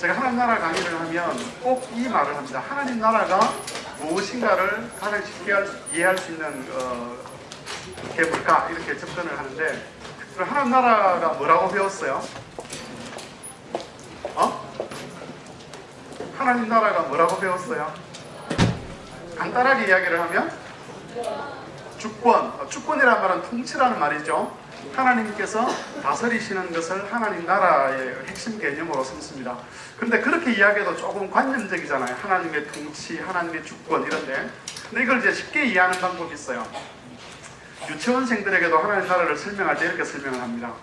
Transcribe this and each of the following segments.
제가 하나님 나라 강의를 하면 꼭 이 말을 합니다. 하나님 나라가 무엇인가를 가장 쉽게 이해할 수 있는 게 뭘까? 이렇게 접근을 하는데, 하나님 나라가 뭐라고 배웠어요? 하나님 나라가 뭐라고 배웠어요? 간단하게 이야기를 하면 주권, 주권이라는 말은 통치라는 말이죠. 하나님께서 다스리시는 것을 하나님 나라의 핵심 개념으로 삼습니다. 그런데 그렇게 이야기해도 조금 관념적이잖아요. 하나님의 통치, 하나님의 주권 이런데. 근데 이걸 이제 쉽게 이해하는 방법이 있어요. 유치원생들에게도 하나님 나라를 설명할 때 이렇게 설명을 합니다.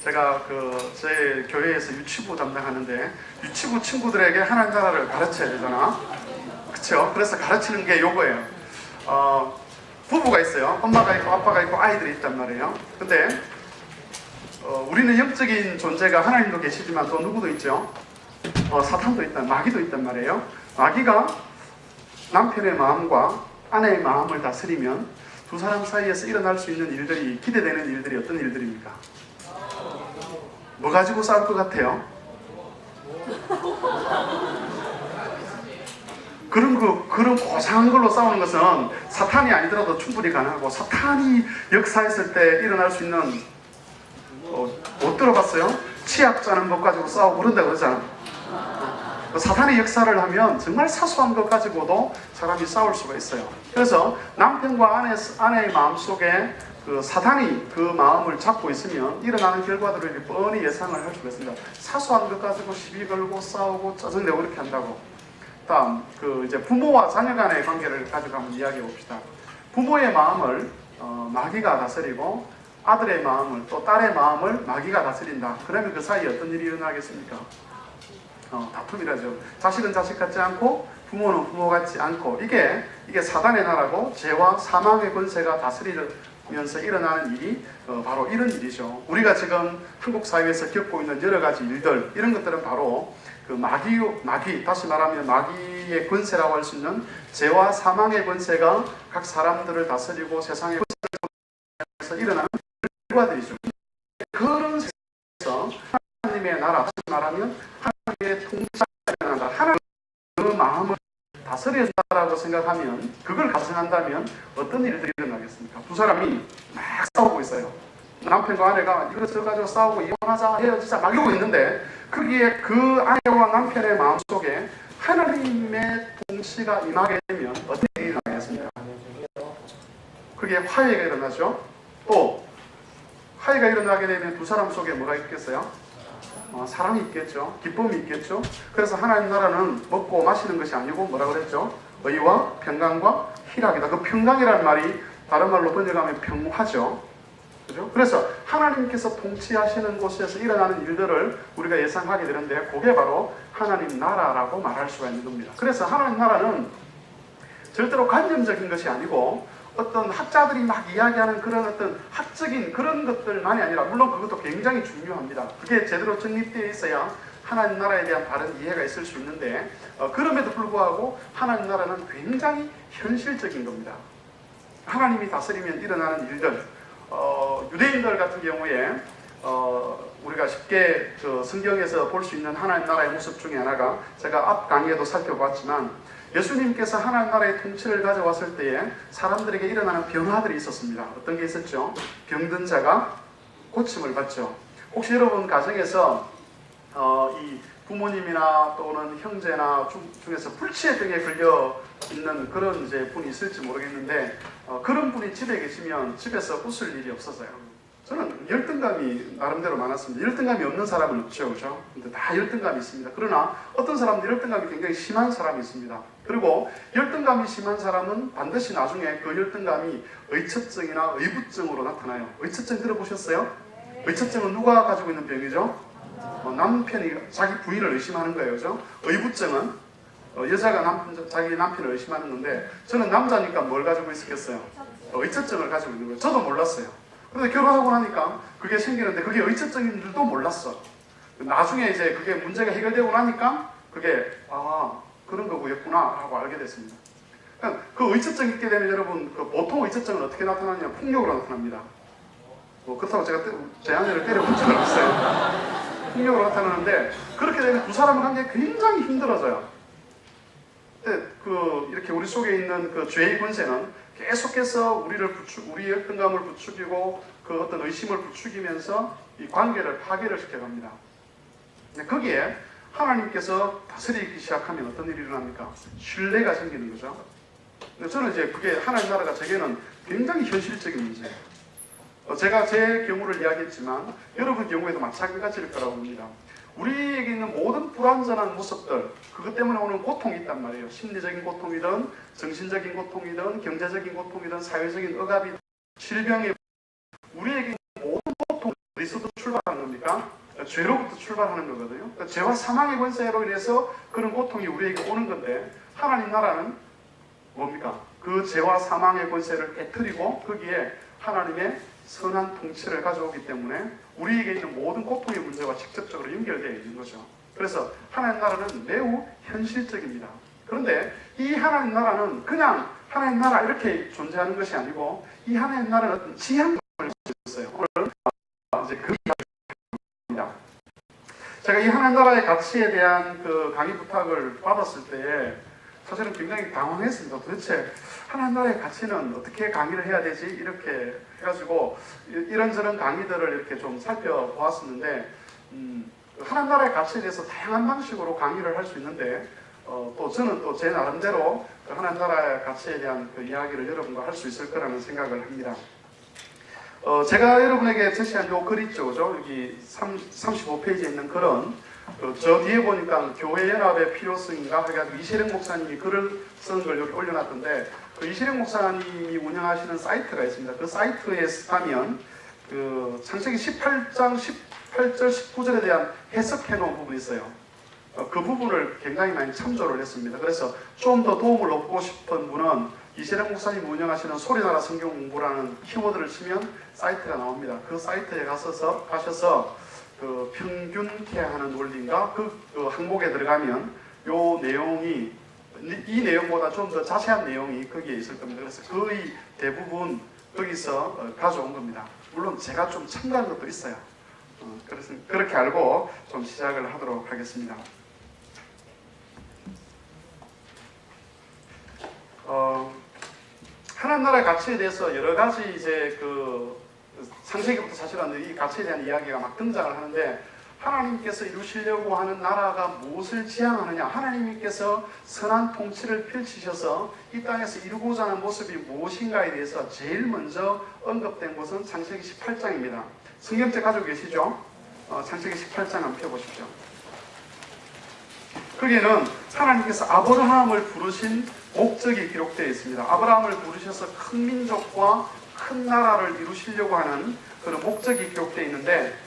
제가 제 교회에서 유치부 담당하는데, 유치부 친구들에게 하나님 나라를 가르쳐야 되잖아. 그쵸? 그래서 가르치는 게 요거예요. 부부가 있어요. 엄마가 있고 아빠가 있고 아이들이 있단 말이에요. 근데 우리는 영적인 존재가 하나님도 계시지만 또 누구도 있죠? 사탄도 있단, 마귀도 있단 말이에요. 마귀가 남편의 마음과 아내의 마음을 다스리면 두 사람 사이에서 일어날 수 있는 일들이, 기대되는 일들이 어떤 일들입니까? 뭐 가지고 싸울 것 같아요? 그런 고상한 걸로 싸우는 것은 사탄이 아니더라도 충분히 가능하고, 사탄이 역사했을 때 일어날 수 있는, 못 들어봤어요? 치약 짜는 것 가지고 싸우고 그런다고 그러잖아. 사탄이 역사를 하면 정말 사소한 것 가지고도 사람이 싸울 수가 있어요. 그래서 남편과 아내의 마음속에 사탄이 그 마음을 잡고 있으면 일어나는 결과들을 뻔히 예상을 할 수가 있습니다. 사소한 것 가지고 시비 걸고 싸우고 짜증내고 이렇게 한다고. 다음, 이제 부모와 자녀 간의 관계를 가지고 한번 이야기해 봅시다. 부모의 마음을 마귀가 다스리고, 아들의 마음을, 또 딸의 마음을 마귀가 다스린다. 그러면 그 사이에 어떤 일이 일어나겠습니까? 다툼이라죠. 자식은 자식 같지 않고 부모는 부모 같지 않고, 이게 사단의 나라고, 죄와 사망의 권세가 다스리면서 일어나는 일이 바로 이런 일이죠. 우리가 지금 한국 사회에서 겪고 있는 여러 가지 일들, 이런 것들은 바로 마귀, 다시 말하면 마귀의 권세라고 할 수 있는 죄와 사망의 권세가 각 사람들을 다스리고 세상의 권세에서 일어나는 결과들이죠. 그런 세상에서 하나님의 나라, 다시 말하면 하나님의 통치가 일어난다. 하나님 그 마음을 다스린다라고 생각하면, 그걸 가정한다면 어떤 일들이 일어나겠습니까? 두 사람이 막 싸우고 있어요. 남편과 아내가 이것저것 가지고 싸우고 이혼하자, 헤어지자 막 이러고 있는데, 거기에 그 아내와 남편의 마음속에 하나님의 통치가 임하게 되면 어떤 일이 일어나겠습니까? 그게 화해가 일어나죠. 또 화해가 일어나게 되면 두 사람 속에 뭐가 있겠어요? 사랑이 있겠죠. 기쁨이 있겠죠. 그래서 하나님 나라는 먹고 마시는 것이 아니고 뭐라고 그랬죠? 의와 평강과 희락이다. 그 평강이라는 말이 다른 말로 번역하면 평화죠. 그죠? 그래서 하나님께서 통치하시는 곳에서 일어나는 일들을 우리가 예상하게 되는데, 그게 바로 하나님 나라라고 말할 수가 있는 겁니다. 그래서 하나님 나라는 절대로 관념적인 것이 아니고, 어떤 학자들이 막 이야기하는 그런 어떤 학적인 그런 것들만이 아니라, 물론 그것도 굉장히 중요합니다. 그게 제대로 정립되어 있어야 하나님 나라에 대한 바른 이해가 있을 수 있는데, 그럼에도 불구하고 하나님 나라는 굉장히 현실적인 겁니다. 하나님이 다스리면 일어나는 일들, 유대인들 같은 경우에 우리가 쉽게 성경에서 볼 수 있는 하나님 나라의 모습 중에 하나가, 제가 앞 강의에도 살펴봤지만, 예수님께서 하나님 나라의 통치를 가져왔을 때에 사람들에게 일어나는 변화들이 있었습니다. 어떤 게 있었죠? 병든 자가 고침을 받죠. 혹시 여러분 가정에서 이 부모님이나 또는 형제나 중에서 불치의 병에 걸려 있는 그런 이제 분이 있을지 모르겠는데, 그런 분이 집에 계시면 집에서 웃을 일이 없어서요. 저는 열등감이 나름대로 많았습니다. 열등감이 없는 사람은 없죠, 그렇죠? 근데 다 열등감이 있습니다. 그러나 어떤 사람들 열등감이 굉장히 심한 사람이 있습니다. 그리고 열등감이 심한 사람은 반드시 나중에 그 열등감이 의처증이나 의부증으로 나타나요. 의처증 들어보셨어요? 의처증은 누가 가지고 있는 병이죠? 남편이 자기 부인을 의심하는 거예요, 그죠? 의부증은 여자가 자기 남편을 의심하는 건데, 저는 남자니까 뭘 가지고 있었겠어요? 의처증을 가지고 있는 거예요. 저도 몰랐어요. 그런데 결혼하고 나니까 그게 생기는데, 그게 의처증인 줄도 몰랐어. 나중에 이제 그게 문제가 해결되고 나니까 그게 그런 거구였구나 하고 알게 됐습니다. 그러니까 그 의처증이 있게 되면 여러분, 보통 의처증은 어떻게 나타나냐? 폭력으로 나타납니다. 그렇다고 제가 제 아내를 때려본 적은 없어요. 폭력으로 나타나는데, 그렇게 되면 두 사람의 관계가 굉장히 힘들어져요. 이렇게 우리 속에 있는 그 죄의 권세는 계속해서 우리의 열등감을 부추기고 그 어떤 의심을 부추기면서 이 관계를 파괴를 시켜갑니다. 거기에 하나님께서 다스리기 시작하면 어떤 일이 일어납니까? 신뢰가 생기는 거죠. 저는 이제 그게 하나님 나라가 제게는 굉장히 현실적인 문제예요. 제가 제 경우를 이야기했지만 여러분 경우에도 마찬가지일 거라고 봅니다. 우리에게 있는 모든 불완전한 모습들, 그것 때문에 오는 고통이 있단 말이에요. 심리적인 고통이든 정신적인 고통이든 경제적인 고통이든 사회적인 억압이든 질병이, 우리에게 있는 모든 고통은 어디서부터 출발하는 겁니까? 죄로부터 출발하는 거거든요. 그러니까 죄와 사망의 권세로 인해서 그런 고통이 우리에게 오는 건데, 하나님 나라는 뭡니까? 그 죄와 사망의 권세를 깨뜨리고 거기에 하나님의 선한 통치를 가져오기 때문에 우리에게 있는 모든 고통의 문제와 직접적으로 연결되어 있는 거죠. 그래서 하나님 나라는 매우 현실적입니다. 그런데 이 하나님 나라는 그냥 하나님 나라 이렇게 존재하는 것이 아니고, 이 하나님 나라는 어떤 지향점을 가지고 있어요. 오늘 이제 그 이야기입니다. 제가 이 하나님 나라의 가치에 대한 그 강의 부탁을 받았을 때에 사실은 굉장히 당황했습니다. 도대체 하나님 나라의 가치는 어떻게 강의를 해야 되지? 이렇게 해가지고 이런저런 강의들을 이렇게 좀 살펴보았었는데, 하나님 나라의 가치에 대해서 다양한 방식으로 강의를 할 수 있는데, 또 저는 또 제 나름대로 하나님 나라의 가치에 대한 그 이야기를 여러분과 할 수 있을 거라는 생각을 합니다. 제가 여러분에게 제시한 요 글 있죠, 그죠? 여기 35페이지에 있는 글은 저 뒤에 보니까 교회연합의 필요성인가 해가지고 이시령 목사님이 글을 쓴 걸 여기 올려놨던데, 그 이시령 목사님이 운영하시는 사이트가 있습니다. 그 사이트에 가면 그 창세기 18장 18절 19절에 대한 해석해 놓은 부분이 있어요. 그 부분을 굉장히 많이 참조를 했습니다. 그래서 좀 더 도움을 얻고 싶은 분은 이시령 목사님이 운영하시는 소리나라 성경 공부라는 키워드를 치면 사이트가 나옵니다. 그 사이트에 가셔서 그 평균케하는 원리인가 그 항목에 들어가면 요 내용이, 이 내용보다 좀 더 자세한 내용이 거기에 있을 겁니다. 그래서 거의 대부분 거기서 가져온 겁니다. 물론 제가 좀 첨가한 것도 있어요. 그래서 그렇게 알고 좀 시작을 하도록 하겠습니다. 하나님 나라의 가치에 대해서 여러 가지 이제 창세기부터 사실은 이 가치에 대한 이야기가 막 등장을 하는데, 하나님께서 이루시려고 하는 나라가 무엇을 지향하느냐, 하나님께서 선한 통치를 펼치셔서 이 땅에서 이루고자 하는 모습이 무엇인가에 대해서 제일 먼저 언급된 것은 창세기 18장입니다. 성경책 가지고 계시죠? 창세기 18장 한번 펴보십시오. 거기에는 하나님께서 아브라함을 부르신 목적이 기록되어 있습니다. 아브라함을 부르셔서 큰 민족과 큰 나라를 이루시려고 하는 그런 목적이 기록되어 있는데,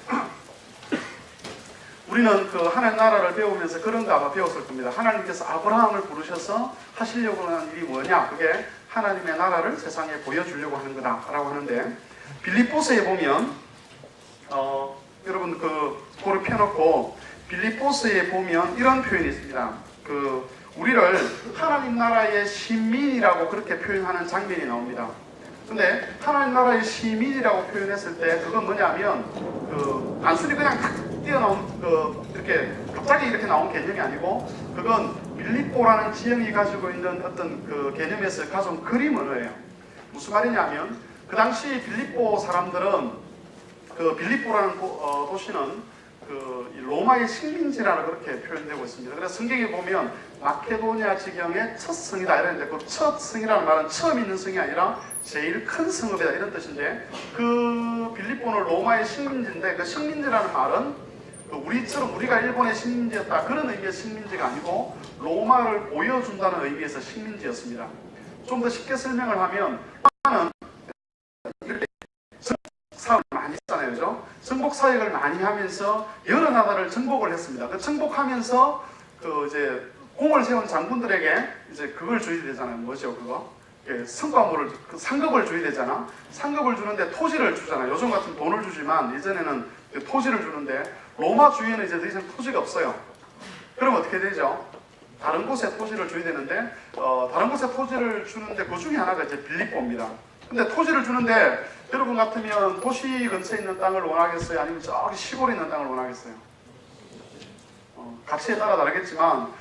우리는 그 하나님 나라를 배우면서 그런 거 아마 배웠을 겁니다. 하나님께서 아브라함을 부르셔서 하시려고 하는 일이 뭐냐? 그게 하나님의 나라를 세상에 보여주려고 하는 거다라고 하는데, 빌립보서에 보면 여러분 그거를 펴놓고 빌립보서에 보면 이런 표현이 있습니다. 우리를 하나님 나라의 시민이라고 그렇게 표현하는 장면이 나옵니다. 근데 하나님 나라의 시민이라고 표현했을 때 그건 뭐냐면 단순히 그냥 탁 뛰어나온 이렇게 갑자기 이렇게 나온 개념이 아니고, 그건 빌립보라는 지형이 가지고 있는 어떤 그 개념에서 가져온 그림 언어예요. 무슨 말이냐면, 그 당시 빌립보 사람들은 그 빌립보라는 도시는 로마의 식민지라고 그렇게 표현되고 있습니다. 그래서 성경에 보면 마케도니아 지경의 첫 성이다 이랬는데, 그 첫 성이라는 말은 처음 있는 성이 아니라 제일 큰 성읍이다 이런 뜻인데, 그 빌립보는 로마의 식민지인데, 그 식민지라는 말은 우리처럼 우리가 일본의 식민지였다 그런 의미의 식민지가 아니고 로마를 보여준다는 의미에서 식민지였습니다. 좀 더 쉽게 설명을 하면, 로마는 이렇게 사업을 많이 했잖아요, 그죠? 정복 사역을 많이 하면서 여러 나라를 정복을 했습니다. 그 정복하면서 이제 공을 세운 장군들에게 이제 그걸 줘야 되잖아요. 뭐죠, 그거? 성과물을, 상급을 줘야 되잖아. 상급을 주는데 토지를 주잖아요. 요즘 같은 돈을 주지만 예전에는 토지를 주는데, 로마 주위에는 이제 더 이상 토지가 없어요. 그럼 어떻게 되죠? 다른 곳에 토지를 줘야 되는데, 다른 곳에 토지를 주는데 그 중에 하나가 이제 빌립보입니다. 근데 토지를 주는데 여러분 같으면 도시 근처에 있는 땅을 원하겠어요? 아니면 저기 시골에 있는 땅을 원하겠어요? 가치에 따라 다르겠지만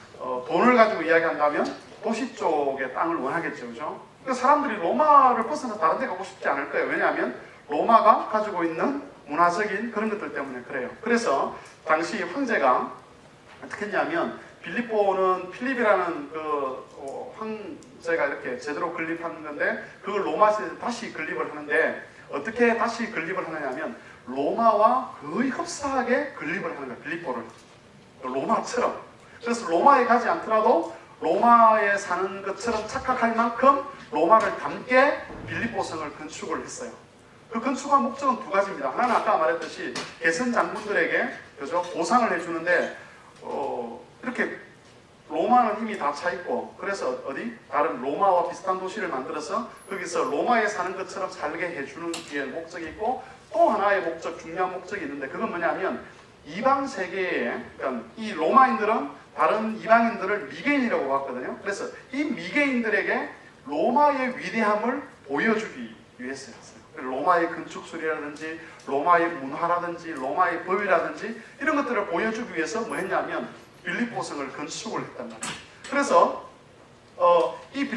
돈을 가지고 이야기한다면 도시 쪽의 땅을 원하겠죠, 그죠? 그러니까 사람들이 로마를 벗어나 다른 데 가고 싶지 않을 거예요. 왜냐하면 로마가 가지고 있는 문화적인 그런 것들 때문에 그래요. 그래서 당시 황제가 어떻게 했냐면 빌립보는 필립이라는 황제가 이렇게 제대로 건립하는 건데 그걸 로마에서 다시 건립을 하는데 어떻게 다시 건립을 하느냐면 로마와 거의 흡사하게 건립을 하는 거예요. 빌립보를 로마처럼. 그래서 로마에 가지 않더라도 로마에 사는 것처럼 착각할 만큼 로마를 닮게 빌립보성을 건축을 했어요. 그 건축한 목적은 두 가지입니다. 하나는 아까 말했듯이 개선 장군들에게 그죠? 보상을 해주는데 이렇게 로마는 이미 다 차 있고 그래서 다른 로마와 비슷한 도시를 만들어서 거기서 로마에 사는 것처럼 살게 해주는 게 목적이 있고 또 하나의 목적, 중요한 목적이 있는데 그건 뭐냐면 이방 세계에 그러니까 이 로마인들은 다른 이방인들을 미개인이라고 봤거든요. 그래서 이 미개인들에게 로마의 위대함을 보여주기 위해서였어요. 로마의 건축술이라든지 로마의 문화라든지 로마의 법이라든지 이런 것들을 보여주기 위해서 뭐 했냐면 빌립보성을 건축을 했단 말이에요. 그래서 이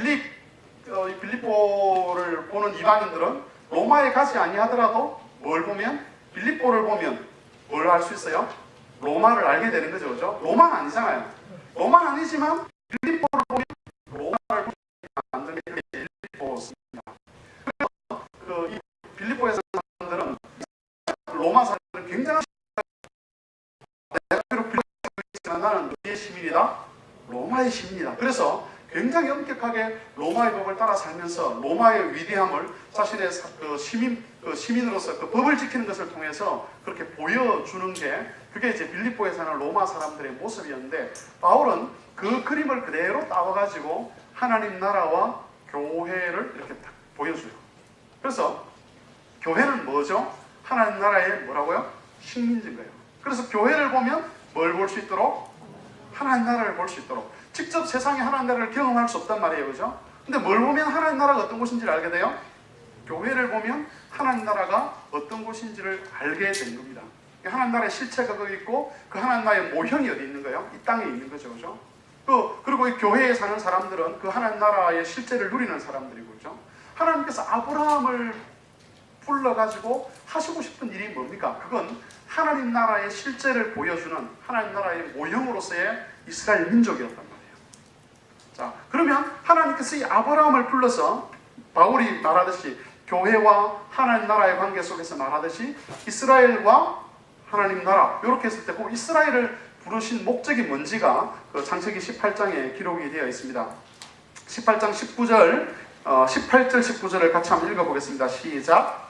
빌립보를 보는 이방인들은 로마에 가지 아니하더라도 뭘 보면 빌립보를 보면 뭘 알 수 있어요? 로마를 알게 되는 거죠, 그죠? 로마는 아니잖아요. 로마는 아니지만 빌립보를 보면 로마를 만드는 게 빌립보입니다. 그래서 이 빌립보에 사는 사람들은 로마 사람들은 굉장히 내가 비록 빌립보에 있지만 나는 어디의 시민이다? 로마의 시민이다. 그래서 굉장히 엄격하게 로마의 법을 따라 살면서 로마의 위대함을 자신의 시민으로서 그 법을 지키는 것을 통해서 그렇게 보여주는 게 그게 이제 빌립보에 사는 로마 사람들의 모습이었는데 바울은 그 그림을 그대로 따와가지고 하나님 나라와 교회를 이렇게 딱 보여줘요. 그래서 교회는 뭐죠? 하나님 나라의 뭐라고요? 식민지인 거예요. 그래서 교회를 보면 뭘 볼 수 있도록? 하나님 나라를 볼 수 있도록. 직접 세상에 하나님 나라를 경험할 수 없단 말이에요, 그죠? 근데 뭘 보면 하나님 나라가 어떤 곳인지를 알게 돼요? 교회를 보면 하나님 나라가 어떤 곳인지를 알게 되는 겁니다. 하나님 나라의 실체가 거기 있고 그 하나님 나라의 모형이 어디 있는 거예요? 이 땅에 있는 거죠, 그죠? 그리고 이 교회에 사는 사람들은 그 하나님 나라의 실제를 누리는 사람들이고, 그죠? 하나님께서 아브라함을 불러가지고 하시고 싶은 일이 뭡니까? 그건 하나님 나라의 실제를 보여주는 하나님 나라의 모형으로서의 이스라엘 민족이었단 말이에요. 자, 그러면 하나님께서 이 아브라함을 불러서 바울이 말하듯이 교회와 하나님 나라의 관계 속에서 말하듯이 이스라엘과 하나님 나라 이렇게 했을 때 그 이스라엘을 부르신 목적이 뭔지가 그 창세기 18장에 기록이 되어 있습니다. 18장 19절 18절 19절을 같이 한번 읽어보겠습니다. 시작.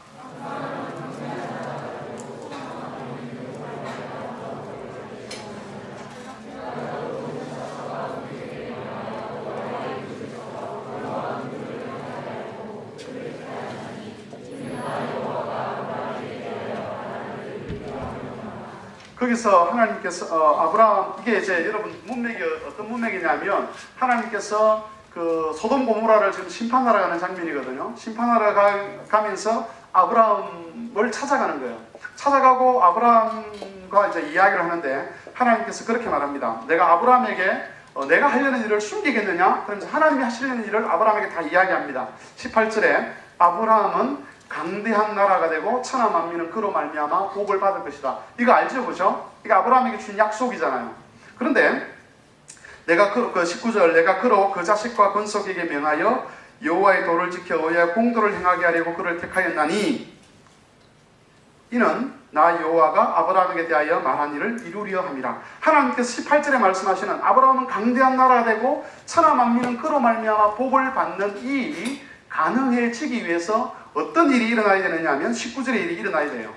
거기서 하나님께서 아브라함 이게 이제 여러분 문맥이 어떤 문맥이냐면 하나님께서 그 소돔 고모라를 지금 심판하러 가는 장면이거든요. 심판하러 가면서 아브라함을 찾아가는 거예요. 찾아가고 아브라함과 이제 이야기를 하는데 하나님께서 그렇게 말합니다. 내가 아브라함에게 내가 하려는 일을 숨기겠느냐? 그러면서 하나님이 하시려는 일을 아브라함에게 다 이야기합니다. 18절에 아브라함은 강대한 나라가 되고 천하 만민은 그로 말미암아 복을 받을 것이다. 이거 알죠, 그죠? 이거 아브라함에게 준 약속이잖아요. 그런데 내가 그 19절 내가 그로 그 자식과 건속에게 명하여 여호와의 도를 지켜 의의 공도를 행하게 하려고 그를 택하였나니 이는 나 여호와가 아브라함에게 대하여 말한 일을 이루려 함이라. 하나님께서 18절에 말씀하시는 아브라함은 강대한 나라가 되고 천하 만민은 그로 말미암아 복을 받는 이 일이 가능해지기 위해서 어떤 일이 일어나야 되느냐 하면 19절에 일이 일어나야 돼요.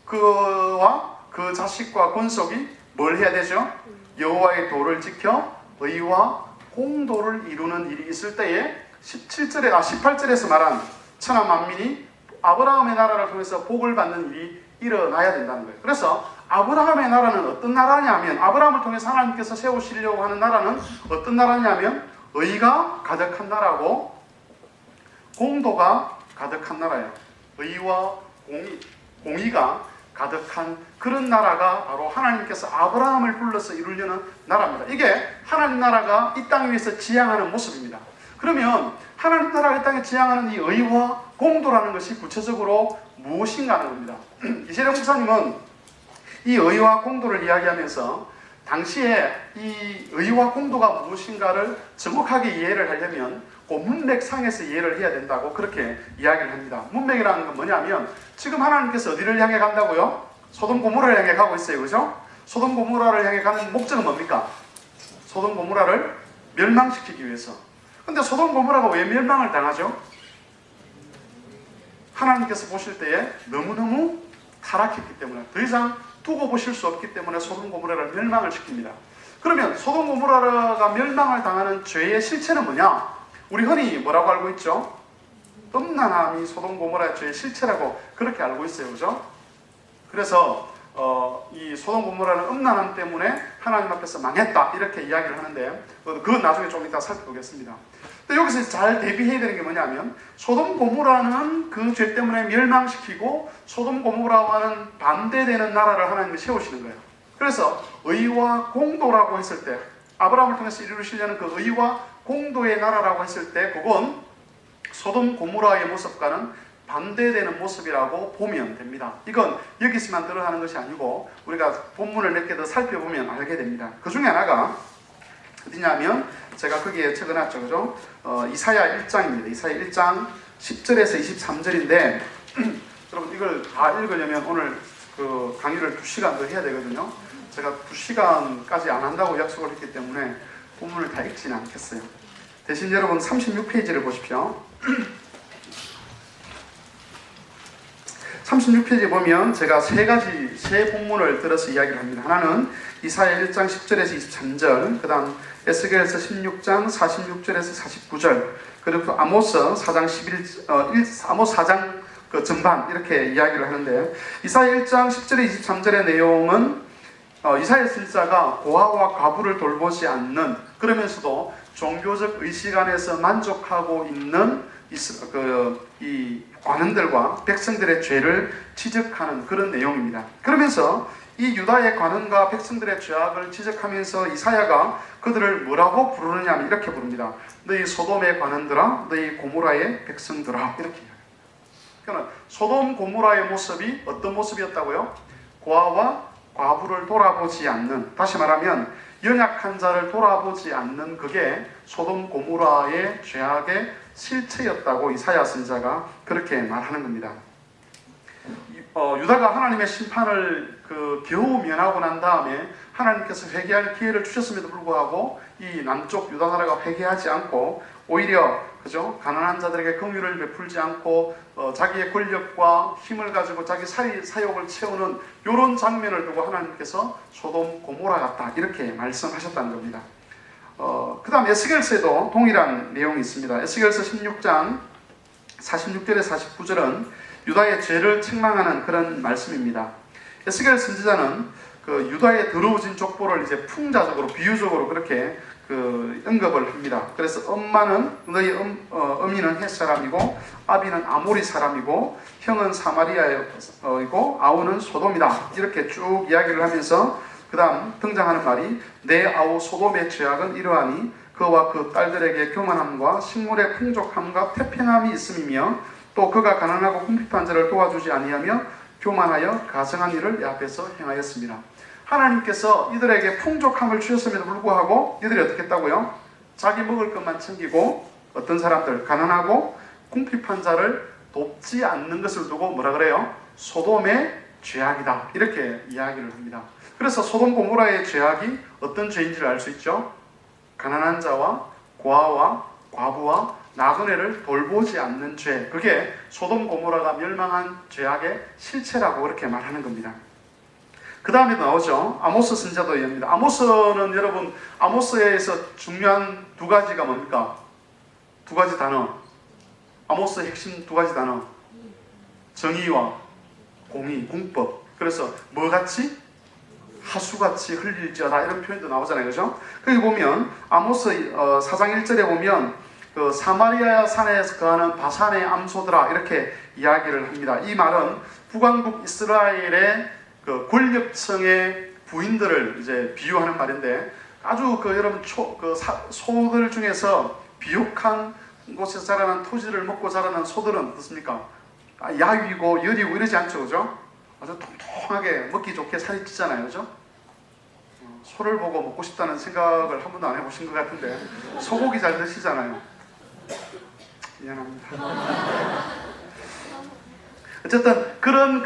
그와 그 자식과 권속이 뭘 해야 되죠? 여호와의 도를 지켜 의와 공도를 이루는 일이 있을 때에 18절에서 말한 천하 만민이 아브라함의 나라를 통해서 복을 받는 일이 일어나야 된다는 거예요. 그래서 아브라함의 나라는 어떤 나라냐면 아브라함을 통해서 하나님께서 세우시려고 하는 나라는 어떤 나라냐면 의가 가득한 나라고 공도가 가득한 나라예요. 의와 공의가 가득한 그런 나라가 바로 하나님께서 아브라함을 불러서 이루려는 나라입니다. 이게 하나님 나라가 이 땅 위에서 지향하는 모습입니다. 그러면 하나님 나라가 이 땅에 지향하는 이 의와 공도라는 것이 구체적으로 무엇인가 하는 겁니다. 이세령 목사님은 이 의와 공도를 이야기하면서 당시에 이 의와 공도가 무엇인가를 정확하게 이해를 하려면 그 문맥상에서 이해를 해야 된다고 그렇게 이야기를 합니다. 문맥이라는 건 뭐냐면 지금 하나님께서 어디를 향해 간다고요? 소돔 고모라를 향해 가고 있어요. 그죠? 소돔 고모라를 향해 가는 목적은 뭡니까? 소돔 고모라를 멸망시키기 위해서. 근데 소돔 고모라가 왜 멸망을 당하죠? 하나님께서 보실 때에 너무너무 타락했기 때문에 더 이상 두고 보실 수 없기 때문에 소돔 고모라를 멸망을 시킵니다. 그러면 소돔 고모라가 멸망을 당하는 죄의 실체는 뭐냐? 우리 흔히 뭐라고 알고 있죠? 음란함이 소돔 고모라의 죄의 실체라고 그렇게 알고 있어요. 그죠? 그래서 이 소돔 고모라는 음란함 때문에 하나님 앞에서 망했다 이렇게 이야기를 하는데 그건 나중에 좀 이따 살펴보겠습니다. 근데 여기서 잘 대비해야 되는 게 뭐냐면 소돔 고모라는 그 죄 때문에 멸망시키고 소돔 고모라와는 반대되는 나라를 하나님이 세우시는 거예요. 그래서 의와 공도라고 했을 때 아브라함을 통해서 이루시려는 그 의와 공도의 나라라고 했을 때 그건 소돔 고모라의 모습과는 반대되는 모습이라고 보면 됩니다. 이건 여기서만 드러나는 것이 아니고 우리가 본문을 몇 개 더 살펴보면 알게 됩니다. 그 중에 하나가 어디냐면 제가 거기에 적어놨죠. 그죠? 이사야 1장입니다. 이사야 1장 10절에서 23절인데 여러분 이걸 다 읽으려면 오늘 그 강의를 2시간 더 해야 되거든요. 제가 2시간까지 안 한다고 약속을 했기 때문에 본문을 다 읽지는 않겠어요. 대신 여러분 36페이지를 보십시오. 36페이지에 보면 제가 세 본문을 들어서 이야기를 합니다. 하나는 이사야 1장 10절에서 23절, 그 다음 에스겔서 16장 46절에서 49절, 그리고 아모스 4장 아모스 4장 그 전반 이렇게 이야기를 하는데 이사야 1장 10절에 23절의 내용은 이사야 선지자가 고아와 과부를 돌보지 않는 그러면서도 종교적 의식 안에서 만족하고 있는 이 관원들과 백성들의 죄를 지적하는 그런 내용입니다. 그러면서 이 유다의 관원과 백성들의 죄악을 지적하면서 이사야가 그들을 뭐라고 부르느냐 하면 이렇게 부릅니다. 너희 소돔의 관원들아, 너희 고모라의 백성들아 이렇게 이야기합니다. 그러니까 소돔 고모라의 모습이 어떤 모습이었다고요? 고아와 과부를 돌아보지 않는, 다시 말하면 연약한 자를 돌아보지 않는 그게 소돔 고모라의 죄악의 실체였다고 이사야 선지자가 그렇게 말하는 겁니다. 유다가 하나님의 심판을 겨우 면하고 난 다음에 하나님께서 회개할 기회를 주셨음에도 불구하고 이 남쪽 유다 나라가 회개하지 않고 오히려 그죠? 가난한 자들에게 긍휼을 베풀지 않고 자기의 권력과 힘을 가지고 자기 사욕을 채우는 이런 장면을 두고 하나님께서 소돔 고모라 같다 이렇게 말씀하셨다는 겁니다. 그 다음 에스겔서에도 동일한 내용이 있습니다. 에스겔서 16장 46절에 49절은 유다의 죄를 책망하는 그런 말씀입니다. 에스겔 선지자는 그 유다의 더러워진 족보를 이제 풍자적으로 비유적으로 그렇게 언급을 합니다. 그래서 엄마는 너희 어미는 헷 사람이고 아비는 아모리 사람이고 형은 사마리아이고 아우는 소돔이다 이렇게 쭉 이야기를 하면서 그 다음 등장하는 말이 내 아우 소돔의 죄악은 이러하니 그와 그 딸들에게 교만함과 식물의 풍족함과 태평함이 있음이며 또 그가 가난하고 궁핍한 자를 도와주지 아니하며 교만하여 가증한 일을 내 앞에서 행하였습니다. 하나님께서 이들에게 풍족함을 주셨음에도 불구하고 이들이 어떻게 했다고요? 자기 먹을 것만 챙기고 어떤 사람들 가난하고 궁핍한 자를 돕지 않는 것을 두고 뭐라 그래요? 소돔의 죄악이다 이렇게 이야기를 합니다. 그래서 소돔 고모라의 죄악이 어떤 죄인지를 알 수 있죠? 가난한 자와 고아와 과부와 나그네를 돌보지 않는 죄, 그게 소돔 고모라가 멸망한 죄악의 실체라고 그렇게 말하는 겁니다. 그 다음에도 나오죠. 아모스 선지자도 얘기합니다. 아모스는 여러분 아모스에서 중요한 두 가지가 뭡니까? 두 가지 단어. 아모스 핵심 두 가지 단어. 정의와 공의, 공법. 그래서 뭐같이? 하수같이 흘릴지어다 이런 표현도 나오잖아요. 그죠? 거기 보면 아모스 4장 1절에 보면 사마리아 산에서 거하는 바산의 암소들아 이렇게 이야기를 합니다. 이 말은 북왕국 이스라엘의 그 권력층의 부인들을 이제 비유하는 말인데, 아주 그 여러분 소들 중에서 비옥한 곳에서 자라난 토지를 먹고 자라는 소들은 어떻습니까? 야위고 여리고 이러지 않죠, 그죠? 아주 통통하게 먹기 좋게 살이 찌잖아요, 그죠? 소를 보고 먹고 싶다는 생각을 한 번도 안 해보신 것 같은데, 소고기 잘 드시잖아요. 미안합니다. 어쨌든 그런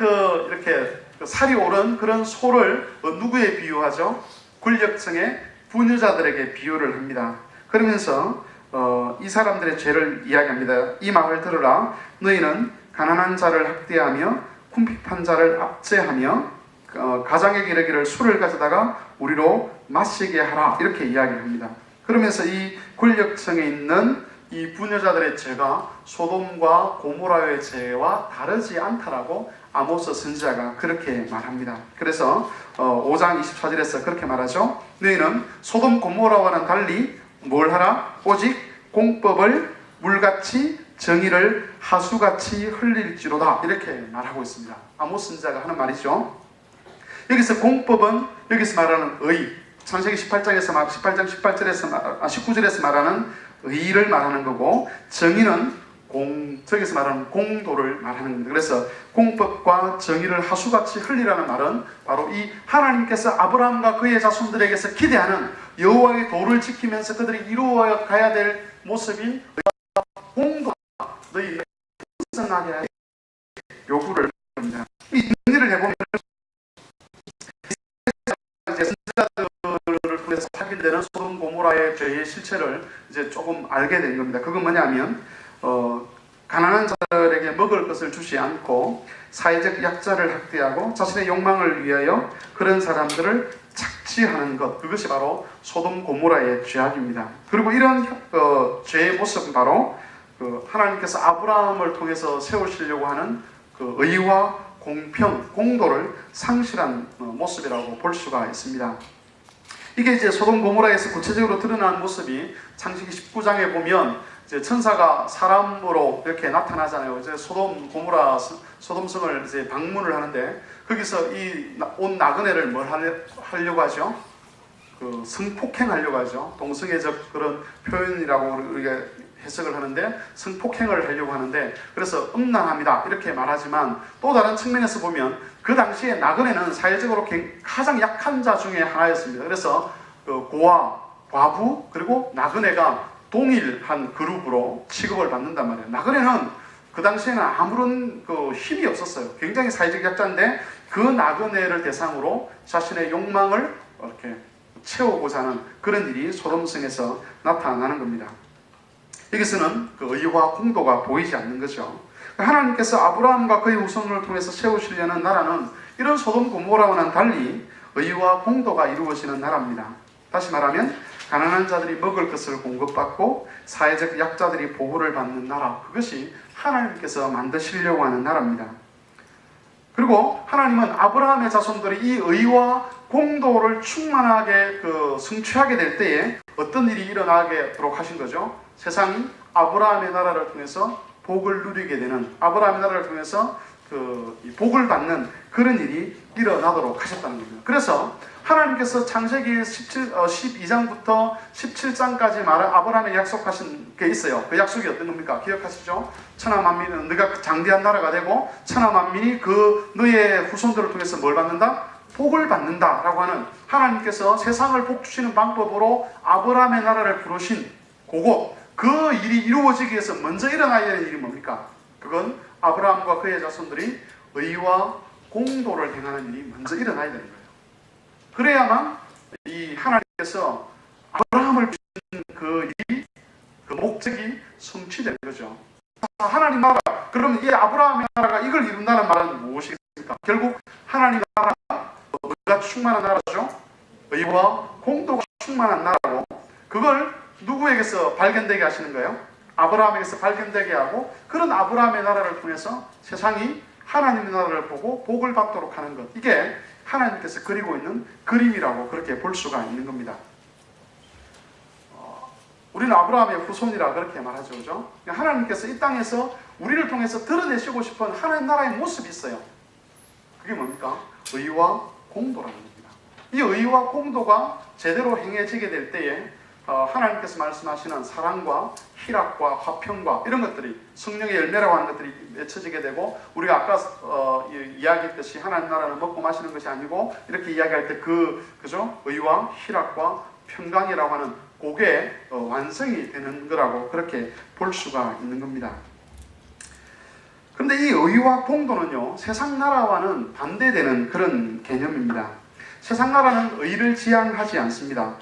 이렇게 살이 오른 그런 소를 누구에 비유하죠? 권력층의 부녀자들에게 비유를 합니다. 그러면서 이 사람들의 죄를 이야기합니다. 이 말을 들으라. 너희는 가난한 자를 학대하며 궁핍한 자를 압제하며 가장에게 이르기를 술을 가져다가 우리로 마시게 하라. 이렇게 이야기를 합니다. 그러면서 이 권력층에 있는 이 부녀자들의 죄가 소돔과 고모라의 죄와 다르지 않다라고 아모스 선지자가 그렇게 말합니다. 그래서 5장 24절에서 그렇게 말하죠. 너희는 소돔 고모라와는 달리 뭘 하라? 오직 공법을 물같이 정의를 하수같이 흘릴지로다. 이렇게 말하고 있습니다. 아모스 선지자가 하는 말이죠. 여기서 공법은 여기서 말하는 의, 창세기 18장 19절에서 말하는 의를 말하는 거고, 정의는 저기서 말하는 공도를 말하는 겁니다. 그래서 공법과 정의를 하수같이 흘리라는 말은 바로 이 하나님께서 아브라함과 그의 자손들에게서 기대하는 여호와의 도를 지키면서 그들이 이루어 가야 될 모습인 공도, 너희 승하게 할 요구를 합니다. 이 정리를 해보면 선지자들을 통해서 확인되는 소돔 고모라의 죄의 실체를 이제 조금 알게 된 겁니다. 그건 뭐냐면 가난한 자들에게 먹을 것을 주지 않고 사회적 약자를 학대하고 자신의 욕망을 위하여 그런 사람들을 착취하는 것, 그것이 바로 소돔 고모라의 죄악입니다. 그리고 이런 죄의 모습은 바로 하나님께서 아브라함을 통해서 세우시려고 하는 그 의와 공평, 공도를 상실한 모습이라고 볼 수가 있습니다. 이게 이제 소돔 고모라에서 구체적으로 드러난 모습이 창세기 19장에 보면 이제 천사가 사람으로 이렇게 나타나잖아요. 이제 소돔 고모라 소돔성을 이제 방문을 하는데, 거기서 이 온 나그네를 뭘 하려고 하죠? 성폭행하려고 하죠. 동성애적 그런 표현이라고 우리가 해석을 하는데, 성폭행을 하려고 하는데, 그래서 음란합니다 이렇게 말하지만, 또 다른 측면에서 보면 그 당시에 나그네는 사회적으로 가장 약한 자 중에 하나였습니다. 그래서 고아, 과부, 그리고 나그네가 동일한 그룹으로 취급을 받는단 말이에요. 나그네는 그 당시에는 아무런 힘이 없었어요. 굉장히 사회적 약자인데, 그 나그네를 대상으로 자신의 욕망을 이렇게 채우고자 하는 그런 일이 소돔성에서 나타나는 겁니다. 여기서는 그 의와 공도가 보이지 않는 거죠. 하나님께서 아브라함과 그의 후손을 통해서 세우시려는 나라는 이런 소돔 고모라와는 달리 의와 공도가 이루어지는 나라입니다. 다시 말하면 가난한 자들이 먹을 것을 공급받고 사회적 약자들이 보호를 받는 나라, 그것이 하나님께서 만드시려고 하는 나라입니다. 그리고 하나님은 아브라함의 자손들이 이 의와 공도를 충만하게 성취하게 될 때에 어떤 일이 일어나도록 하신 거죠? 세상이 아브라함의 나라를 통해서 복을 누리게 되는, 아브라함의 나라를 통해서 복을 받는 그런 일이 일어나도록 하셨다는 겁니다. 그래서 하나님께서 창세기 12장부터 17장까지 말한 아브라함에게 약속하신 게 있어요. 그 약속이 어떤 겁니까? 기억하시죠? 천하만민은 네가 장대한 나라가 되고 천하만민이 너의 후손들을 통해서 뭘 받는다? 복을 받는다라고 하는, 하나님께서 세상을 복 주시는 방법으로 아브라함의 나라를 부르신 그 일이 이루어지기 위해서 먼저 일어나야 되는 일이 뭡니까? 그건 아브라함과 그의 자손들이 의와 공도를 행하는 일이 먼저 일어나야 되는 거예요. 그래야만 이 하나님께서 아브라함을 부르신 그 일이, 그 목적이 성취되는 거죠. 하나님 나라, 그러면 이 아브라함의 나라가 이걸 이룬다는 말은 무엇이겠습니까? 결국 하나님 나라가 의가 충만한 나라죠. 의와 공도가 충만한 나라고, 그걸 누구에게서 발견되게 하시는 거예요? 아브라함에게서 발견되게 하고, 그런 아브라함의 나라를 통해서 세상이 하나님의 나라를 보고 복을 받도록 하는 것, 이게 하나님께서 그리고 있는 그림이라고 그렇게 볼 수가 있는 겁니다. 우리는 아브라함의 후손이라 그렇게 말하죠, 그죠? 하나님께서 이 땅에서 우리를 통해서 드러내시고 싶은 하나님 나라의 모습이 있어요. 그게 뭡니까? 의와 공도라는 겁니다. 이 의와 공도가 제대로 행해지게 될 때에 하나님께서 말씀하시는 사랑과 희락과 화평과 이런 것들이 성령의 열매라고 하는 것들이 맺혀지게 되고, 우리가 아까 이야기했듯이 하나님 나라는 먹고 마시는 것이 아니고 이렇게 이야기할 때 그죠? 의와 희락과 평강이라고 하는 그게 완성이 되는 거라고 그렇게 볼 수가 있는 겁니다. 그런데 이 의와 공도는요, 세상 나라와는 반대되는 그런 개념입니다. 세상 나라는 의를 지향하지 않습니다.